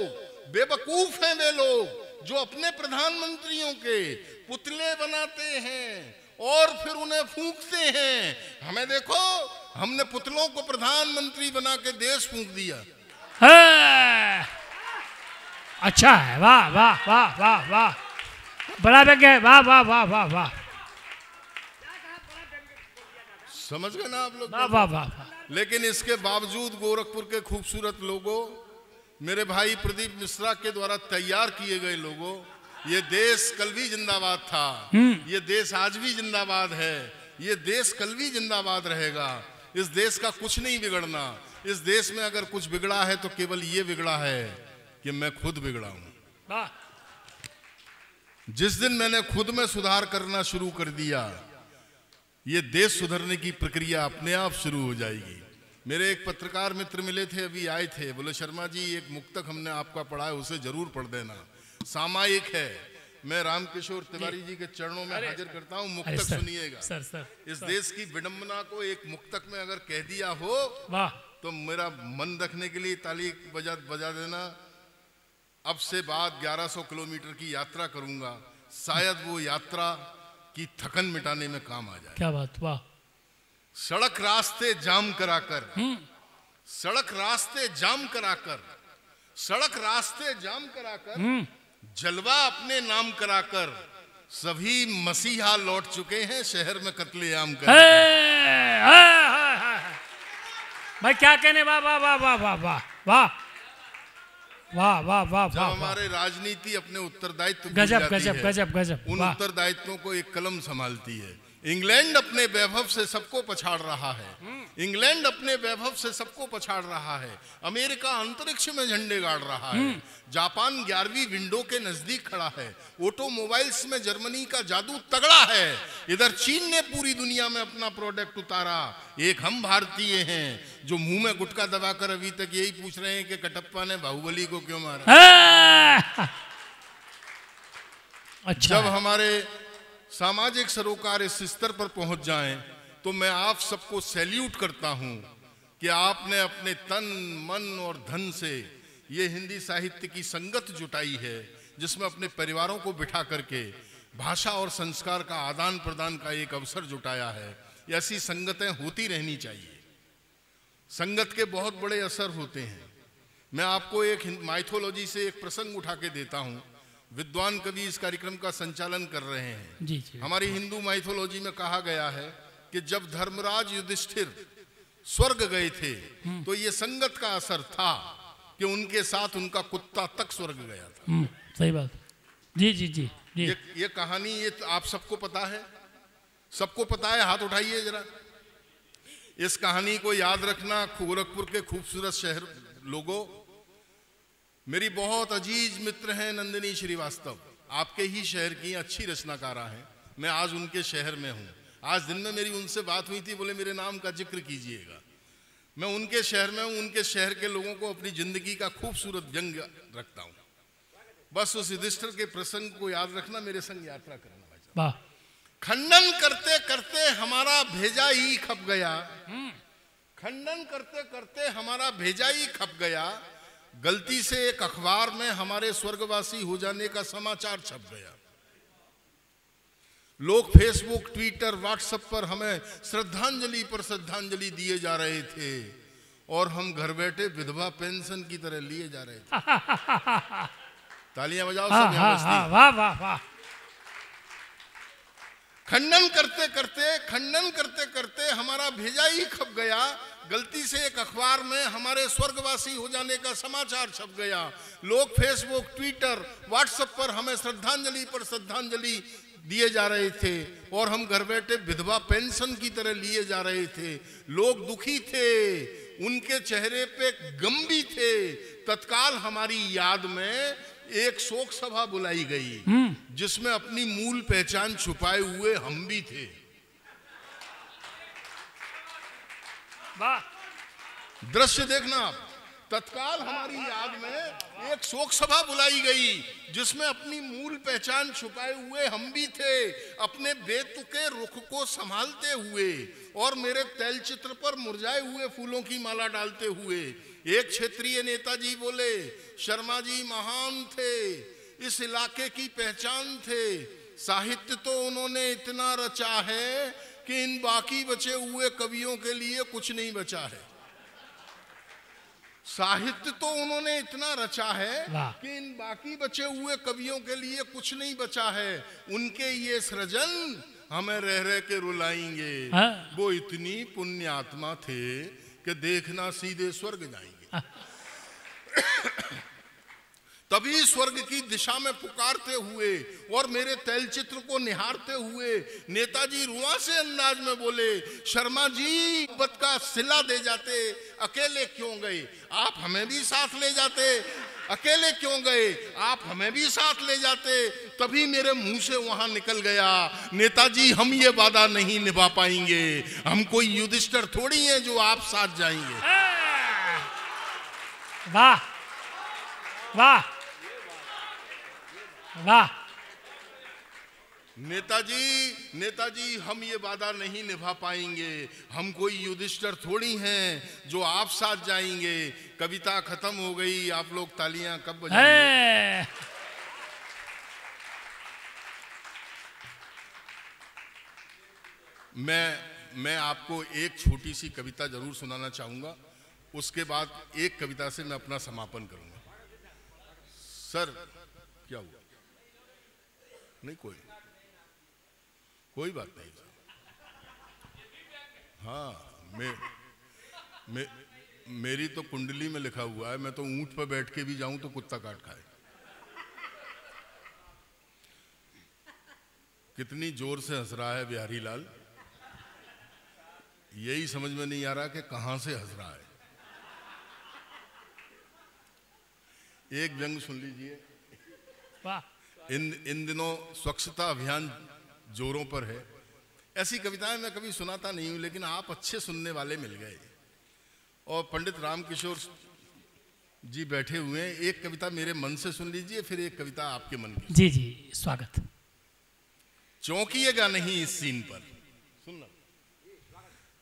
बेवकूफ हैं वे लोग जो अपने प्रधानमंत्रियों के पुतले बनाते हैं और फिर उन्हें फूंकते हैं। हमें देखो, हमने पुतलों को प्रधानमंत्री बना के देश फूंक दिया। अच्छा है, वाह वाह वाह वाह वाह, बड़ा व्यंग्य है, वाह वाह वाह वाह वाह। समझ गए ना आप लोग? वाह वाह वाह। लेकिन इसके बावजूद गोरखपुर के खूबसूरत लोगों, मेरे भाई प्रदीप मिश्रा के द्वारा तैयार किए गए लोगों, ये देश कल भी जिंदाबाद था, ये देश आज भी जिंदाबाद है, ये देश कल भी जिंदाबाद रहेगा। इस देश का कुछ नहीं बिगड़ना। इस देश में अगर कुछ बिगड़ा है तो केवल ये बिगड़ा है कि मैं खुद बिगड़ा हूं। जिस दिन मैंने खुद में सुधार करना शुरू कर दिया, ये देश सुधरने की प्रक्रिया अपने आप शुरू हो जाएगी। मेरे एक पत्रकार मित्र मिले थे, अभी आए थे, बोले शर्मा जी एक मुक्तक हमने आपका पढ़ा है, उसे जरूर पढ़ देना, सामायिक है। मैं रामकिशोर तिवारी जी के चरणों में हाजिर करता हूँ, मुक्तक सुनिएगा। इस देश की विडंबना को एक मुक्तक में अगर कह दिया हो तो मेरा मन रखने के लिए ताली बजा देना। अब से बाद 1100 किलोमीटर की यात्रा करूंगा, शायद वो यात्रा की थकन मिटाने में काम आ जाए। क्या बात, वाह। सड़क रास्ते जाम कराकर, सड़क रास्ते जाम कराकर, सड़क रास्ते जाम कराकर, जलवा अपने नाम कराकर सभी मसीहा लौट चुके हैं शहर में कत्लेआम कर। भाई क्या कहने, वाह वाह वाह वाह वाह वाह वाह वाह वाह वाह। जब हमारे राजनीति अपने उत्तरदायित्व गजब गजब गजब गजब, उन उत्तरदायित्वों को एक कलम संभालती है। इंग्लैंड अपने वैभव से सबको पछाड़ रहा है, इंग्लैंड अपने वैभव से सबको पछाड़ रहा है, अमेरिका अंतरिक्ष में झंडे गाड़ रहा है, जापान 11वीं विंडो के नजदीक खड़ा है, ऑटोमोबाइल्स में जर्मनी का जादू तगड़ा है, इधर चीन ने पूरी दुनिया में अपना प्रोडक्ट उतारा, एक हम भारतीय हैं जो मुंह में गुटखा दबाकर अभी तक यही पूछ रहे हैं कि कटप्पा ने बाहुबली को क्यों मारा। अच्छा, जब हमारे सामाजिक सरोकार इस स्तर पर पहुंच जाएं तो मैं आप सबको सैल्यूट करता हूं कि आपने अपने तन मन और धन से ये हिंदी साहित्य की संगत जुटाई है, जिसमें अपने परिवारों को बिठा करके भाषा और संस्कार का आदान प्रदान का एक अवसर जुटाया है। ऐसी संगतें होती रहनी चाहिए। संगत के बहुत बड़े असर होते हैं। मैं आपको एक माइथोलॉजी से एक प्रसंग उठा के देता हूं। विद्वान कवि इस कार्यक्रम का संचालन कर रहे हैं। जी जी। हमारी हिंदू माइथोलॉजी में कहा गया है कि जब धर्मराज युधिष्ठिर स्वर्ग गए थे तो ये संगत का असर था कि उनके साथ उनका कुत्ता तक स्वर्ग गया था। सही बात। जी जी जी जी। ये कहानी ये तो आप सबको पता है, सबको पता है, हाथ उठाइए जरा। इस कहानी को याद रखना। गोरखपुर के खूबसूरत शहर लोगों, मेरी बहुत अजीज मित्र हैं नंदिनी श्रीवास्तव, आपके ही शहर की अच्छी रचनाकारा हैं। मैं आज उनके शहर में हूँ। आज दिन में मेरी उनसे बात हुई थी, बोले मेरे नाम का जिक्र कीजिएगा। मैं उनके शहर में हूँ। उनके शहर के लोगों को अपनी जिंदगी का खूबसूरत व्यंग रखता हूँ। बस उस युधिष्ठिर के प्रसंग को याद रखना, मेरे संग यात्रा करना भाई साहब। खंडन करते करते हमारा भेजा ही खप गया। खंडन करते करते हमारा भेजा ही खप गया। गलती से एक अखबार में हमारे स्वर्गवासी हो जाने का समाचार छप गया। लोग फेसबुक, ट्विटर, व्हाट्सएप पर हमें श्रद्धांजलि पर श्रद्धांजलि दिए जा रहे थे और हम घर बैठे विधवा पेंशन की तरह लिए जा रहे थे। तालियां बजाओ सब यहाँ बस्ती। वाह वाह वाह। खंडन करते करते हमारा भेजा ही खप गया। गलती से एक अखबार में हमारे स्वर्गवासी हो जाने का समाचार छप गया। लोग फेसबुक, ट्विटर, व्हाट्सएप पर हमें श्रद्धांजलि पर श्रद्धांजलि दिए जा रहे थे और हम घर बैठे विधवा पेंशन की तरह लिए जा रहे थे। लोग दुखी थे, उनके चेहरे पे गम भी थे। तत्काल हमारी याद में एक शोक सभा बुलाई गई जिसमें अपनी मूल पहचान छुपाए हुए हम भी थे। दृश्य देखना आप। तत्काल हमारी याद में एक शोक सभा बुलाई गई जिसमें अपनी मूल पहचान छुपाए हुए हम भी थे, अपने बेतुके रुख को संभालते हुए और मेरे तैलचित्र पर मुरझाए हुए फूलों की माला डालते हुए। एक क्षेत्रीय नेताजी बोले, शर्मा जी महान थे, इस इलाके की पहचान थे। साहित्य तो उन्होंने इतना रचा है कि इन बाकी बचे हुए कवियों के लिए कुछ नहीं बचा है। साहित्य तो उन्होंने इतना रचा है कि इन बाकी बचे हुए कवियों के लिए कुछ नहीं बचा है। उनके ये सृजन हमें रह रह के रुलाएंगे। वो इतनी पुण्यात्मा थे कि देखना सीधे स्वर्ग जाएंगे। तभी स्वर्ग की दिशा में पुकारते हुए और मेरे तैलचित्र को निहारते हुए नेताजी रुआंसे अंदाज में बोले, शर्मा जी मोहब्बत का सिला दे जाते, अकेले क्यों गए? आप हमें भी साथ ले जाते। अकेले क्यों गए? आप हमें भी साथ ले जाते। तभी मेरे मुंह से वहां निकल गया, नेताजी हम ये वादा नहीं निभा पाएंगे। हम कोई युधिष्ठिर थोड़ी हैं जो आप साथ जाएंगे। वाह वाह वाह। नेताजी हम ये वादा नहीं निभा पाएंगे। हम कोई युधिष्ठिर थोड़ी हैं जो आप साथ जाएंगे। कविता खत्म हो गई। आप लोग तालियां कब बजाएंगे? मैं आपको एक छोटी सी कविता जरूर सुनाना चाहूंगा। उसके बाद एक कविता से मैं अपना समापन करूंगा। सर क्या हुआ? नहीं, कोई बात नहीं। हाँ, मेरी तो कुंडली में लिखा हुआ है, मैं तो ऊंट पर बैठ के भी जाऊं तो कुत्ता काट खाए। कितनी जोर से हंस रहा है बिहारी लाल, यही समझ में नहीं आ रहा कि कहां से हंस रहा है। एक व्यंग सुन लीजिए। इन दिनों स्वच्छता अभियान जोरों पर है। ऐसी कविताएं मैं कभी सुनाता नहीं हूं, लेकिन आप अच्छे सुनने वाले मिल गए और पंडित रामकिशोर जी बैठे हुए हैं। एक कविता मेरे मन से सुन लीजिए, फिर एक कविता आपके मन की। जी जी, स्वागत। चौंकिएगा नहीं इस सीन पर, सुनना,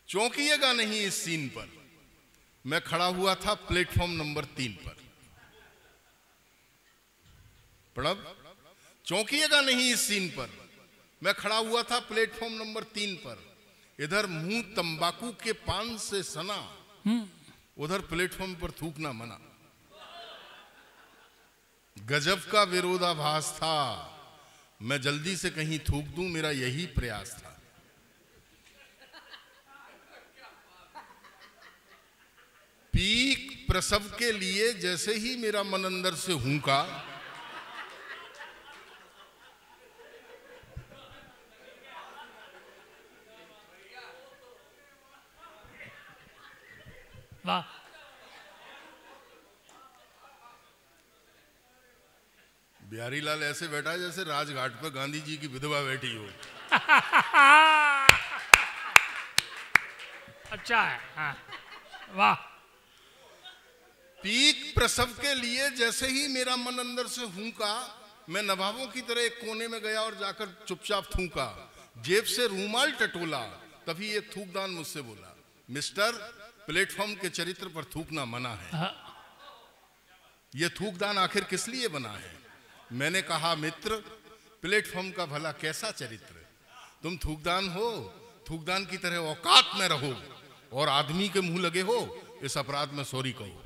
चौंकिएगा नहीं इस सीन पर। मैं खड़ा हुआ था प्लेटफॉर्म नंबर 3 पर। प्रणब, चौंकिएगा नहीं इस सीन पर। मैं खड़ा हुआ था प्लेटफॉर्म नंबर 3 पर। इधर मुंह तंबाकू के पान से सना, उधर प्लेटफॉर्म पर थूकना मना। गजब का विरोधाभास था। मैं जल्दी से कहीं थूक दूं, मेरा यही प्रयास था। पीक प्रसव के लिए जैसे ही मेरा मन अंदर से हूंका, वाह, बिहारी लाल ऐसे बैठा है जैसे राजघाट पर गांधी जी की विधवा बैठी हो। अच्छा है। हाँ, वाह। पीक प्रसव के लिए जैसे ही मेरा मन अंदर से हूंका, मैं नवाबों की तरह एक कोने में गया और जाकर चुपचाप थूका। जेब से रूमाल टटोला, तभी ये थूकदान मुझसे बोला, मिस्टर, प्लेटफॉर्म के चरित्र पर थूकना मना है। ये थूकदान आखिर किस लिए बना है? मैंने कहा, मित्र, प्लेटफॉर्म का भला कैसा चरित्र? तुम थूकदान हो, थूकदान की तरह औकात में रहो और आदमी के मुंह लगे हो, इस अपराध में सॉरी कहो।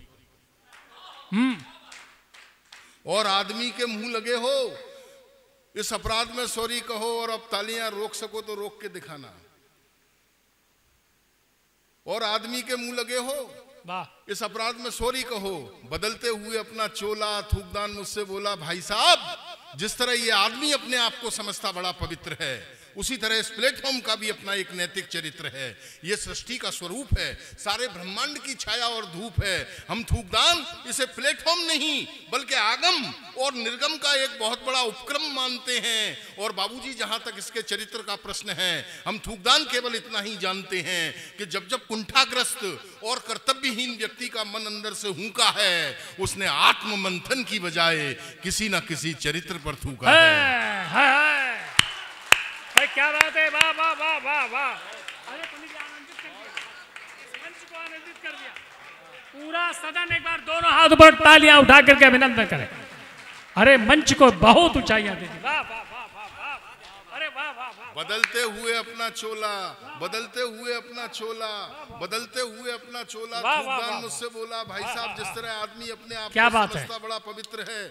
और आदमी के मुंह लगे हो, इस अपराध में सॉरी कहो, और अब तालियां रोक सको तो रोक के दिखाना। और आदमी के मुंह लगे हो, इस अपराध में सॉरी कहो। बदलते हुए अपना चोला थूकदान मुझसे बोला, भाई साहब, जिस तरह ये आदमी अपने आप को समझता बड़ा पवित्र है, उसी तरह इस प्लेटफॉर्म का भी अपना एक नैतिक चरित्र है। ये सृष्टि का स्वरूप है, सारे ब्रह्मांड की छाया और धूप है। हम थूकदान इसे प्लेटफॉर्म नहीं बल्कि आगम और निर्गम का एक बहुत बड़ा उपक्रम मानते हैं। और बाबूजी, जहां तक इसके चरित्र का प्रश्न है, हम थूकदान केवल इतना ही जानते हैं कि जब जब कुंठाग्रस्त और कर्तव्यहीन व्यक्ति का मन अंदर से हूंका है, उसने आत्म मंथन की बजाय किसी ना किसी चरित्र पर थूका है। भाई क्या बात है, वाह वाह वाह वाह वाह। अरे पंडित जी, आनंदित कर दिया, मंच को आनंदित कर दिया। पूरा सदन एक बार दोनों हाथ ऊपर तालियां उठा करके अभिनंदन करे। अरे मंच को बहुत ऊंचाइयां दे दी। वाह वाह वाह वाह वाह। अरे वाह वाह वाह। बदलते हुए अपना चोला, बदलते हुए अपना चोला, बदलते हुए अपना चोला। थूकदान मुझसे बोला, भाई साहब, जिस तरह आदमी अपने आप को समझता बड़ा पवित्र है,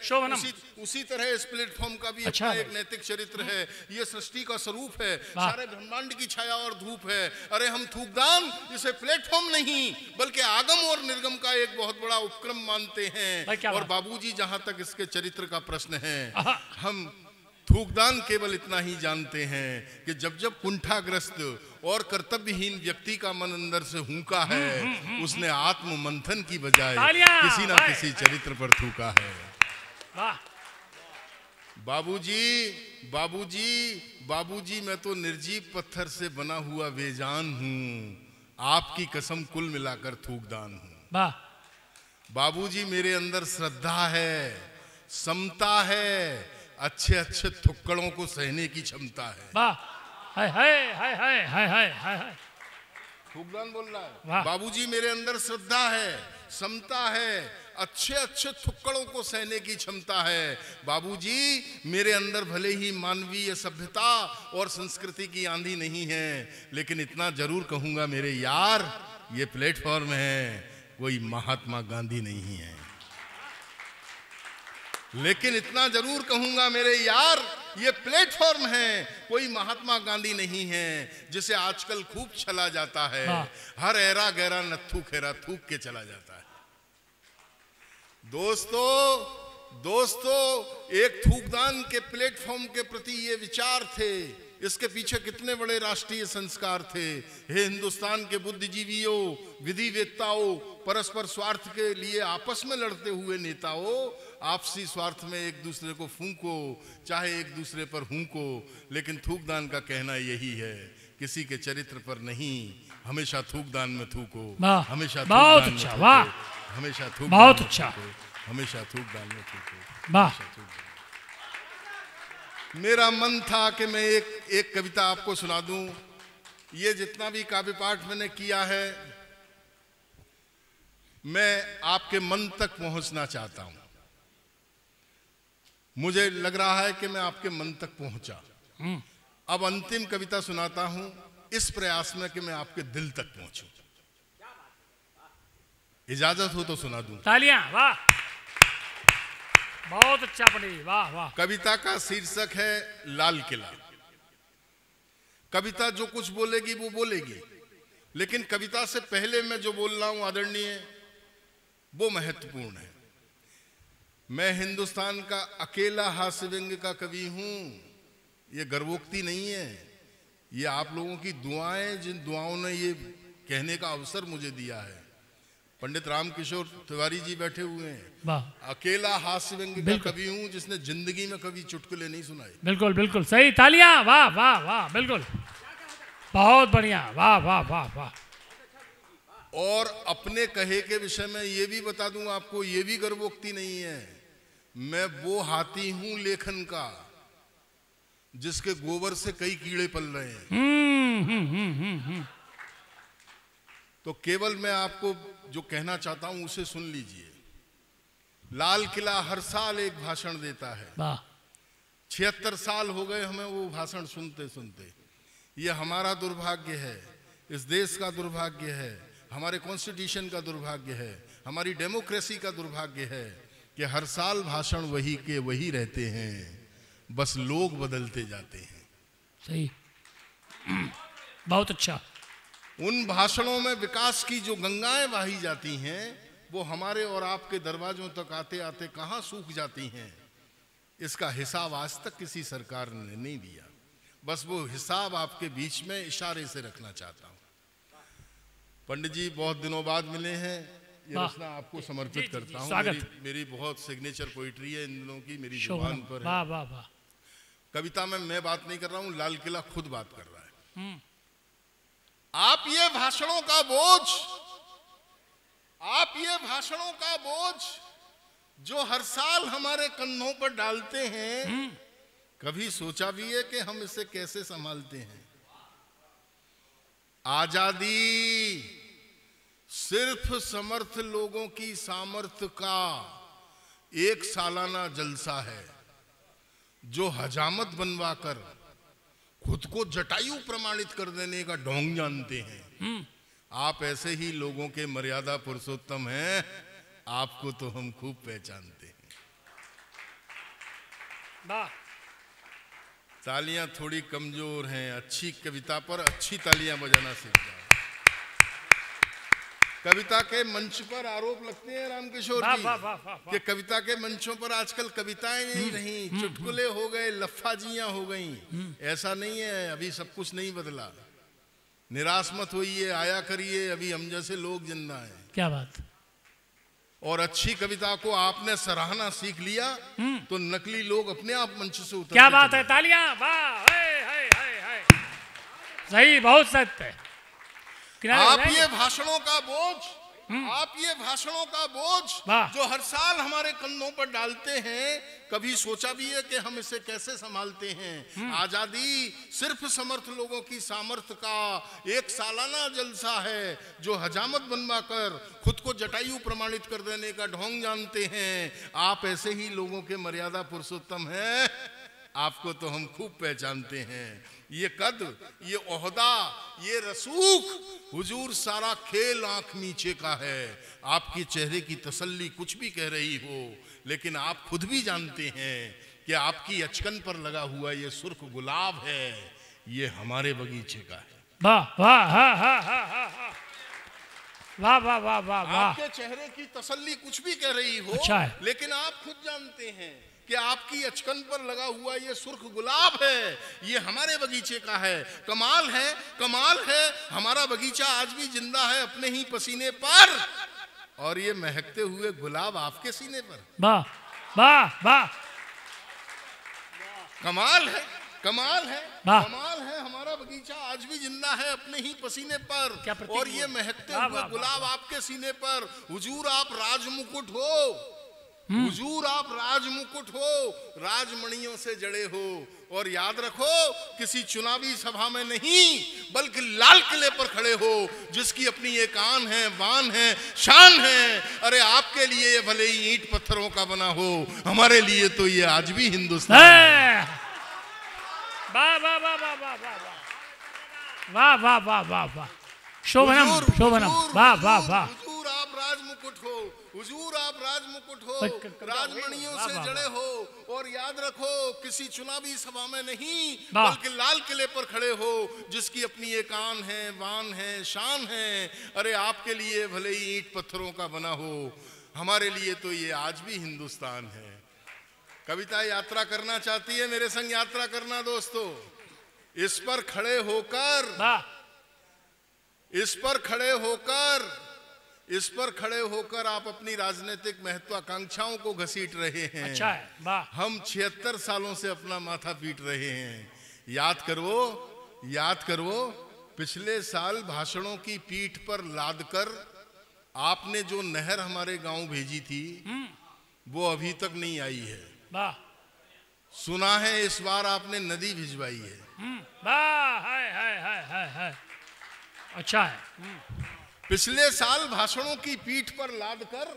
उसी तरह इस प्लेटफॉर्म का भी अपना एक नैतिक चरित्र है। ये सृष्टि का स्वरूप है, सारे ब्रह्मांड की छाया और धूप है। अरे हम थूकदान इसे प्लेटफॉर्म नहीं बल्कि आगम और निर्गम का एक बहुत बड़ा उपक्रम मानते हैं। और बाबूजी, जहां तक इसके चरित्र का प्रश्न है, हम थूकदान केवल इतना ही जानते हैं कि जब जब कुंठाग्रस्त और कर्तव्यहीन व्यक्ति का मन अंदर से हूंका है, उसने आत्म मंथन की बजाय किसी ना किसी चरित्र पर थूका है। बाबूजी, बाबूजी, बाबूजी, मैं तो निर्जीव पत्थर से बना हुआ बेजान हूं, आपकी कसम कुल मिलाकर थूकदान हूं। बाबूजी, मेरे अंदर श्रद्धा है, समता है, अच्छे अच्छे थुक्कड़ों को सहने की क्षमता है। हाय हाय हाय हाय हाय हाय हाय। थूकदान बोल रहा है, बाबूजी, मेरे अंदर श्रद्धा है, समता है, अच्छे अच्छे थुक्कड़ों को सहने की क्षमता है। बाबूजी, मेरे अंदर भले ही मानवीय सभ्यता और संस्कृति की आंधी नहीं है, लेकिन इतना जरूर कहूंगा मेरे यार, ये प्लेटफॉर्म है, कोई महात्मा गांधी नहीं है। लेकिन इतना जरूर कहूंगा मेरे यार, ये प्लेटफॉर्म है, कोई महात्मा गांधी नहीं है, जिसे आजकल खूब चला जाता है। हर ऐरा गहरा नत्थू खेरा थूक के चला जाता है। दोस्तों, एक थूकदान के प्लेटफॉर्म के प्रति ये विचार थे, इसके पीछे कितने बड़े राष्ट्रीय संस्कार थे। हे हिंदुस्तान के बुद्धिजीवियों, विधिवेत्ताओं, परस्पर स्वार्थ के लिए आपस में लड़ते हुए नेताओं, आपसी स्वार्थ में एक दूसरे को फूंको, चाहे एक दूसरे पर हूंको, लेकिन थूकदान का कहना यही है, किसी के चरित्र पर नहीं, हमेशा थूकदान में थूको, हमेशा बहुत अच्छा, वाह, हमेशा बहुत अच्छा, हमेशा थूकदान में थूको, वाह। मेरा मन था कि मैं एक कविता आपको सुना दूं। ये जितना भी काव्य पाठ मैंने किया है, मैं आपके मन तक पहुंचना चाहता हूं। मुझे लग रहा है कि मैं आपके मन तक पहुंचा। अब अंतिम कविता सुनाता हूं इस प्रयास में कि मैं आपके दिल तक पहुंचूं। इजाजत हो तो सुना दूं। तालियां, वाह, बहुत अच्छा पढ़ी, वाह वाह। कविता का शीर्षक है लाल किला। कविता जो कुछ बोलेगी वो बोलेगी, लेकिन कविता से पहले मैं जो बोल रहा हूं आदरणीय, वो महत्वपूर्ण है। मैं हिंदुस्तान का अकेला हास्य व्यंग्य का कवि हूं। ये गर्वोक्ति नहीं है, ये आप लोगों की दुआएं, जिन दुआओं ने ये कहने का अवसर मुझे दिया है। पंडित रामकिशोर तिवारी जी बैठे हुए हैं। अकेला हास्य व्यंग्य का कवि हूं जिसने जिंदगी में कभी चुटकुले नहीं सुनाए। बिल्कुल बिल्कुल सही, तालियां, वाह वाह वाह, बिल्कुल बहुत बढ़िया, वाह वाह वाह वाह। और अपने कहे के विषय में ये भी बता दूं आपको, ये भी गर्वोक्ति नहीं है, मैं वो हाथी हूं लेखन का जिसके गोबर से कई कीड़े पल रहे हैं। तो केवल मैं आपको जो कहना चाहता हूं उसे सुन लीजिए। लाल किला हर साल एक भाषण देता है। 76 साल हो गए हमें वो भाषण सुनते सुनते। ये हमारा दुर्भाग्य है, इस देश का दुर्भाग्य है, हमारे कॉन्स्टिट्यूशन का दुर्भाग्य है, हमारी डेमोक्रेसी का दुर्भाग्य है कि हर साल भाषण वही के वही रहते हैं, बस लोग बदलते जाते हैं। सही, बहुत अच्छा। उन भाषणों में विकास की जो गंगाएं बही जाती हैं वो हमारे और आपके दरवाजों तक आते आते कहां सूख जाती हैं, इसका हिसाब आज तक किसी सरकार ने नहीं दिया। बस वो हिसाब आपके बीच में इशारे से रखना चाहता हूं। पंडित जी बहुत दिनों बाद मिले हैं, ये रचना आपको समर्पित करता हूं। मेरी बहुत सिग्नेचर पोइट्री है इन दिनों की, मेरी जुबान पर है। वाह वाह वाह। कविता में मैं बात नहीं कर रहा हूं, लाल किला खुद बात कर रहा है। आप ये भाषणों का बोझ, आप ये भाषणों का बोझ जो हर साल हमारे कंधों पर डालते हैं, कभी सोचा भी है कि हम इसे कैसे संभालते हैं? आजादी सिर्फ समर्थ लोगों की सामर्थ्य का एक सालाना जलसा है जो हजामत बनवाकर खुद को जटायु प्रमाणित कर देने का ढोंग जानते हैं। आप ऐसे ही लोगों के मर्यादा पुरुषोत्तम हैं, आपको तो हम खूब पहचानते हैं। तालियां थोड़ी कमजोर हैं, अच्छी कविता पर अच्छी तालियां बजाना सीख जाओ। कविता के मंच पर आरोप लगते हैं रामकिशोर जी कि कविता के मंचों पर आजकल कविताएं नहीं रही, चुटकुले हो गए, लफ्फाजियां हो गई। ऐसा नहीं है, अभी सब कुछ नहीं बदला। निराश मत होइए, आया करिए, अभी हम जैसे लोग जिंदा हैं। क्या बात। और अच्छी कविता को आपने सराहना सीख लिया तो नकली लोग अपने आप मंच से उतर। क्या बात है, तालियां, वाह, सही, बहुत सत्य है। आप ये भाषणों का बोझ, आप ये भाषणों का बोझ जो हर साल हमारे कंधों पर डालते हैं, कभी सोचा भी है कि हम इसे कैसे संभालते हैं? आजादी सिर्फ समर्थ लोगों की सामर्थ्य का एक सालाना जलसा है जो हजामत बनवाकर खुद को जटायु प्रमाणित कर देने का ढोंग जानते हैं। आप ऐसे ही लोगों के मर्यादा पुरुषोत्तम हैं, आपको तो हम खूब पहचानते हैं। ये कद, ये ओहदा, ये रसूख, हुजूर सारा खेल आंख नीचे का है। आपके चेहरे की तसल्ली कुछ भी कह रही हो, लेकिन आप खुद भी जानते हैं कि आपकी अचकन पर लगा हुआ ये सुर्ख गुलाब है, ये हमारे बगीचे का है। वाह वाह, हाँ हाँ हाँ हाँ, वाह वाह वाह वाह वाह। आपके चेहरे की तसल्ली कुछ भी कह रही हो, अच्छा है, लेकिन आप खुद जानते हैं कि आपकी अचकन पर लगा हुआ ये सुर्ख गुलाब है, ये हमारे बगीचे का है। कमाल है, कमाल है, हमारा बगीचा आज भी जिंदा है अपने ही पसीने पर, और ये महकते हुए गुलाब आपके सीने पर। वाह वाह वाह, कमाल है, कमाल है, कमाल है, हमारा बगीचा आज भी जिंदा है अपने ही पसीने पर, और ये महकते हुए गुलाब आपके सीने पर। हुजूर आप राजमुकुट हो, हुजूर आप राज मुकुट हो, राजमणियों से जड़े हो, और याद रखो किसी चुनावी सभा में नहीं बल्कि लाल किले पर खड़े हो, जिसकी अपनी एक आन है, बान है, शान है। अरे आपके लिए ये भले ही ईंट पत्थरों का बना हो, हमारे लिए तो ये आज भी हिंदुस्तान है। वाह वाह वाह वाह वाह वाह वाह वाह वाह वाह, शोभनम शोभनम, वाह वाह वाह। हुजूर आप राज मुकुट हो, हुजूर आप राज मुकुट हो, राजमणियों से जड़े हो, और याद रखो किसी चुनावी सभा में नहीं बल्कि लाल किले पर खड़े हो, जिसकी अपनी एक आन है, बान है, शान है। अरे आपके लिए भले ही ईंट पत्थरों का बना हो, हमारे लिए तो ये आज भी हिंदुस्तान है। कविता यात्रा करना चाहती है, मेरे संग यात्रा करना दोस्तों। इस पर खड़े होकर, इस पर खड़े होकर, इस पर खड़े होकर आप अपनी राजनीतिक महत्वाकांक्षाओं को घसीट रहे हैं। अच्छा है, वाह। हम 76 सालों से अपना माथा पीट रहे हैं। याद करो, याद करो, पिछले साल भाषणों की पीठ पर लादकर आपने जो नहर हमारे गांव भेजी थी वो अभी तक नहीं आई है। वाह। सुना है इस बार आपने नदी भिजवाई है। वाह, हाय हाय हाय हाय हाय, अच्छा है। पिछले साल भाषणों की पीठ पर लादकर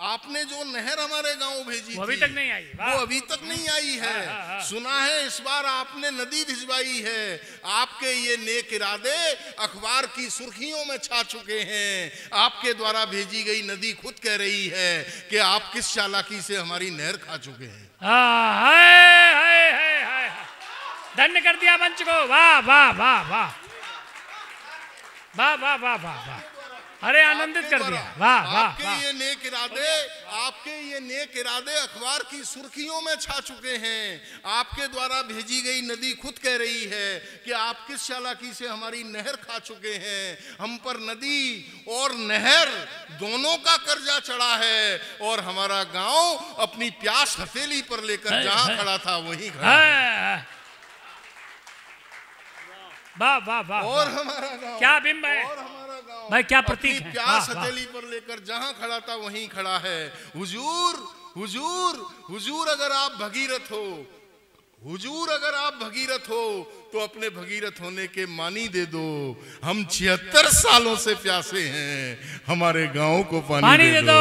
आपने जो नहर हमारे गांव भेजी वो अभी तक नहीं आई, वो अभी तक नहीं आई है। सुना है इस बार आपने नदी भिजवाई है। आपके ये नेक इरादे अखबार की सुर्खियों में छा चुके हैं। आपके द्वारा भेजी गई नदी खुद कह रही है कि आप किस चालाकी से हमारी नहर खा चुके हैं। धन्य कर दिया मंच को, वाह वाह वाह वाह वाह वाह वाह वाह वाह, अरे आनंदित कर दिया, वाह वाह। आपके ये नेक इरादे, आपके ये नेक इरादे अखबार की सुर्खियों में छा चुके हैं। आपके द्वारा भेजी गई नदी खुद कह रही है कि आप किस चालाकी से हमारी नहर खा चुके हैं। हम पर नदी और नहर दोनों का कर्जा चढ़ा है, और हमारा गांव अपनी प्यास हथेली पर लेकर जहां खड़ा था वहीं खड़ा है। वाह वाह वाह, और हमारा गांव, क्या बिंब है, और हमारा गांव भाई क्या प्रतीक है। प्यास हथेली पर लेकर जहां खड़ा था वहीं खड़ा है। हुजूर, हुजूर, हुजूर अगर आप भगीरथ हो, हुजूर अगर आप भगीरथ हो तो अपने भगीरथ होने के मानी दे दो। हम 76 सालों से प्यासे हैं, हमारे गांव को पानी दे दो।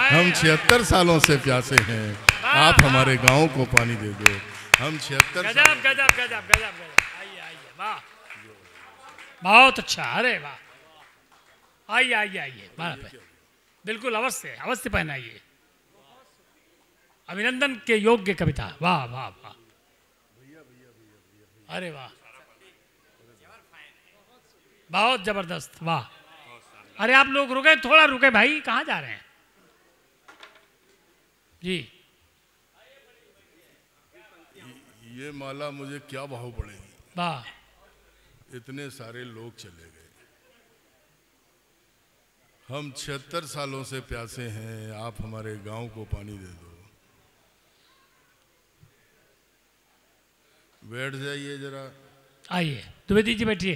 हम 76 सालों से प्यासे हैं, आप हमारे गांव को पानी दे दो। हम 76। गजब गजब गजब गजब गजब, आइए आइए, वाह बहुत अच्छा, अरे वाह, आइए आइए आइए, बिल्कुल अवश्य अवश्य पहनाइए। अभिनंदन के योग्य कविता, वाह वाह वाह, अरे वाह बहुत जबरदस्त, वाह। अरे आप लोग रुके, थोड़ा रुके भाई, कहाँ जा रहे हैं जी। ये माला मुझे क्या भाव पड़ेगी, वाह। इतने सारे लोग चले गए। हम 76 सालों से प्यासे हैं, आप हमारे गांव को पानी दे दो। बैठ जाइए जरा, आइए द्विवेदी जी बैठिए।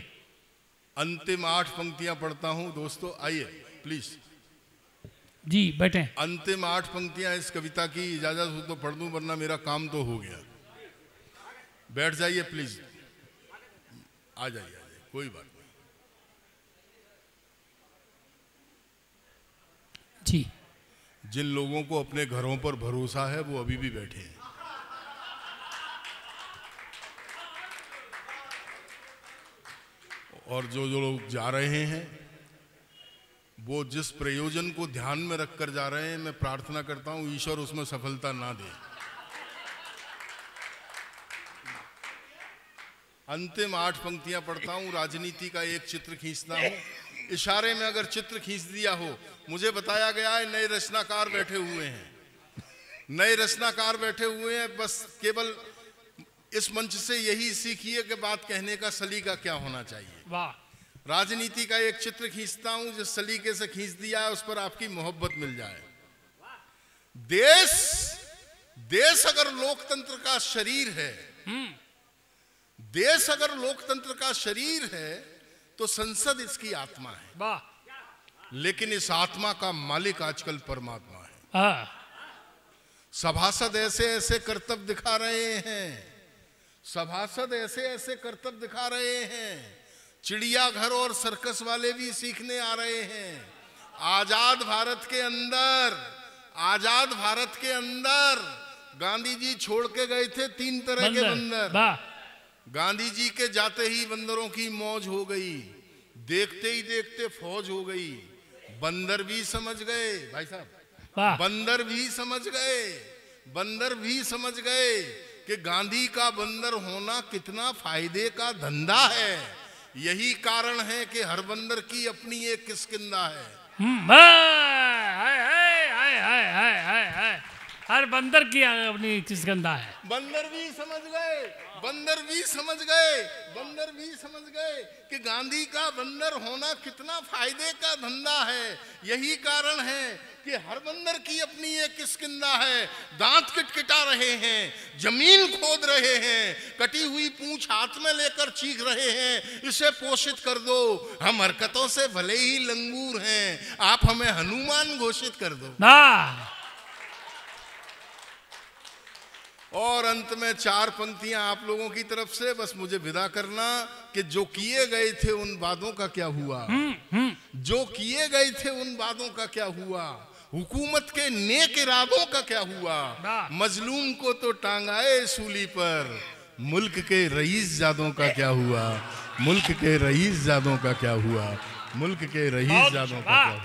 अंतिम 8 पंक्तियां पढ़ता हूं दोस्तों, आइए प्लीज जी बैठे। अंतिम 8 पंक्तियां इस कविता की इजाजत हो तो पढ़ दूं, वरना मेरा काम तो हो गया। बैठ जाइए प्लीज, आ जाइए, कोई बात नहीं जी। जिन लोगों को अपने घरों पर भरोसा है वो अभी भी बैठे हैं। और जो लोग जा रहे हैं वो जिस प्रयोजन को ध्यान में रखकर जा रहे हैं, मैं प्रार्थना करता हूं ईश्वर उसमें सफलता ना दे। अंतिम 8 पंक्तियां पढ़ता हूं, राजनीति का एक चित्र खींचता हूं। इशारे में अगर चित्र खींच दिया हो, मुझे बताया गया है नए रचनाकार बैठे हुए हैं, नए रचनाकार बैठे हुए हैं। बस केवल इस मंच से यही सीखिए कि बात कहने का सलीका क्या होना चाहिए। वाह। राजनीति का एक चित्र खींचता हूं, जिस सलीके से खींच दिया है उस पर आपकी मोहब्बत मिल जाए। देश, देश अगर लोकतंत्र का शरीर है, देश अगर लोकतंत्र का शरीर है तो संसद इसकी आत्मा है। वाह। लेकिन इस आत्मा का मालिक आजकल परमात्मा है। सभासद ऐसे ऐसे कर्तव्य दिखा रहे हैं, सभासद ऐसे ऐसे कर्तव्य दिखा रहे हैं, चिड़ियाघर और सर्कस वाले भी सीखने आ रहे हैं। आजाद भारत के अंदर, आजाद भारत के अंदर गांधी जी छोड़ के गए थे 3 तरह के बंदर। गांधी जी के जाते ही बंदरों की मौज हो गई, देखते ही देखते फौज हो गई। बंदर भी समझ गए भाई साहब, बंदर भी समझ गए, बंदर भी समझ गए कि गांधी का बंदर होना कितना फायदे का धंधा है। यही कारण है कि हर बंदर की अपनी एक किस्किंदा है। हर बंदर की अपनी किस्किंदा है। बंदर भी समझ गए, बंदर भी समझ गए, बंदर भी समझ गए कि गांधी का बंदर होना कितना फायदे का धंधा है। यही कारण है कि हर बंदर की अपनी एक किस्किंदा है। दांत किटकिटा रहे हैं, जमीन खोद रहे हैं, कटी हुई पूंछ हाथ में लेकर चीख रहे हैं, इसे पोषित कर दो। हम हरकतों से भले ही लंगूर हैं, आप हमें हनुमान घोषित कर दो। और अंत में 4 पंक्तियां आप लोगों की तरफ से, बस मुझे विदा करना कि जो किए गए थे उन वादों का क्या हुआ, जो किए गए थे उन वादों का क्या हुआ, हुकूमत के नेक इरादों का क्या हुआ। मजलूम को तो टांगाए सूली पर, मुल्क के रईस जादों का क्या हुआ, मुल्क के रईस जादों का क्या हुआ, मुल्क के रईस जादों का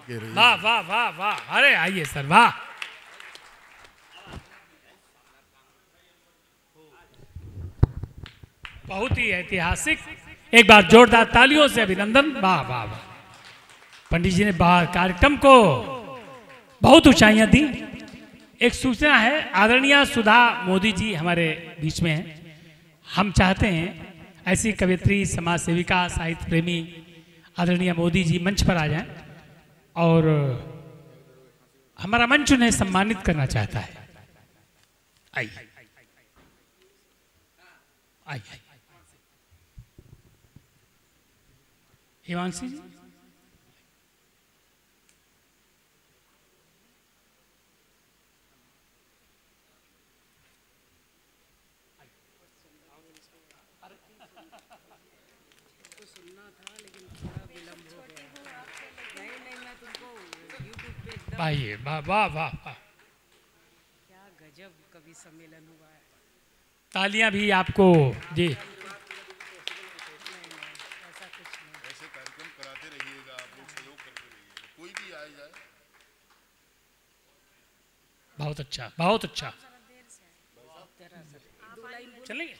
क्या हुआ। वाह वाह वाह वाह, अरे आइए सर, वाह। बहुत ही ऐतिहासिक, एक बार जोरदार तालियों से अभिनंदन। वाह वाह वाह, पंडित जी ने कार्यक्रम को बहुत ऊंचाइयां दी। एक सूचना है, आदरणीय सुधा मोदी जी हमारे बीच में हैं। हम चाहते हैं ऐसी कवियत्री, समाज सेविका, साहित्य प्रेमी आदरणीय मोदी जी मंच पर आ जाएं और हमारा मंच उन्हें सम्मानित करना चाहता है। आइए आइए हिमांशी जी। आइए, वाह वाह वाह वाह, क्या गजब कवि सम्मेलन हुआ है। तालियां भी आपको जी। ऐसे कार्यक्रम कराते रहिएगा, आप लोग सहयोग करते रहिएगा, कोई भी आ जाए। बहुत अच्छा, बहुत अच्छा, चलेंगे।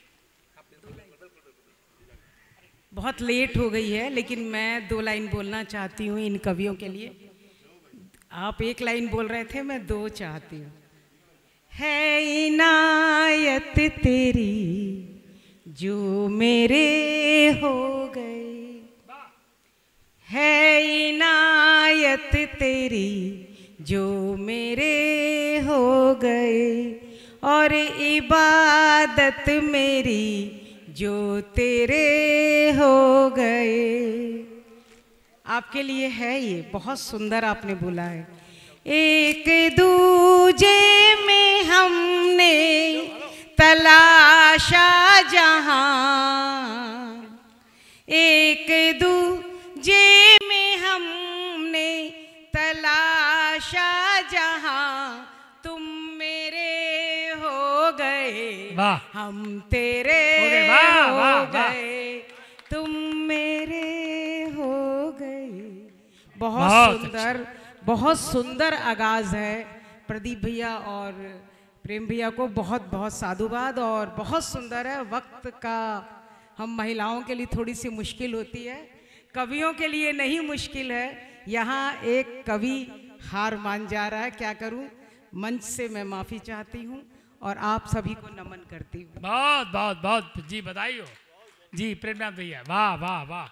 बहुत लेट हो गई है, लेकिन मैं 2 लाइन बोलना चाहती हूँ इन कवियों के लिए। आप 1 लाइन बोल रहे थे, मैं 2 चाहती हूँ। है इनायत तेरी जो मेरे हो गए, है इनायत तेरी जो मेरे हो गए, और इबादत मेरी जो तेरे हो गए। आपके लिए है ये, बहुत सुंदर आपने बोला है। एक दूजे में हमने तलाशा जहां, एक दूजे में हमने तलाशा जहां, तुम मेरे हो गए, हम तेरे हो गए, तुम मेरे हो गए। बहुत सुंदर, बहुत सुंदर आगाज है। प्रदीप भैया और प्रेम भैया को बहुत बहुत साधुवाद। और बहुत सुंदर है। वक्त का हम महिलाओं के लिए थोड़ी सी मुश्किल होती है, कवियों के लिए नहीं मुश्किल है। यहाँ एक कवि हार मान जा रहा है, क्या करूं। मंच से मैं माफ़ी चाहती हूं और आप सभी को नमन करती हूँ। बहुत बहुत बहुत जी बधाई हो जी प्रेमनाथ भैया, वाह वाह वाह।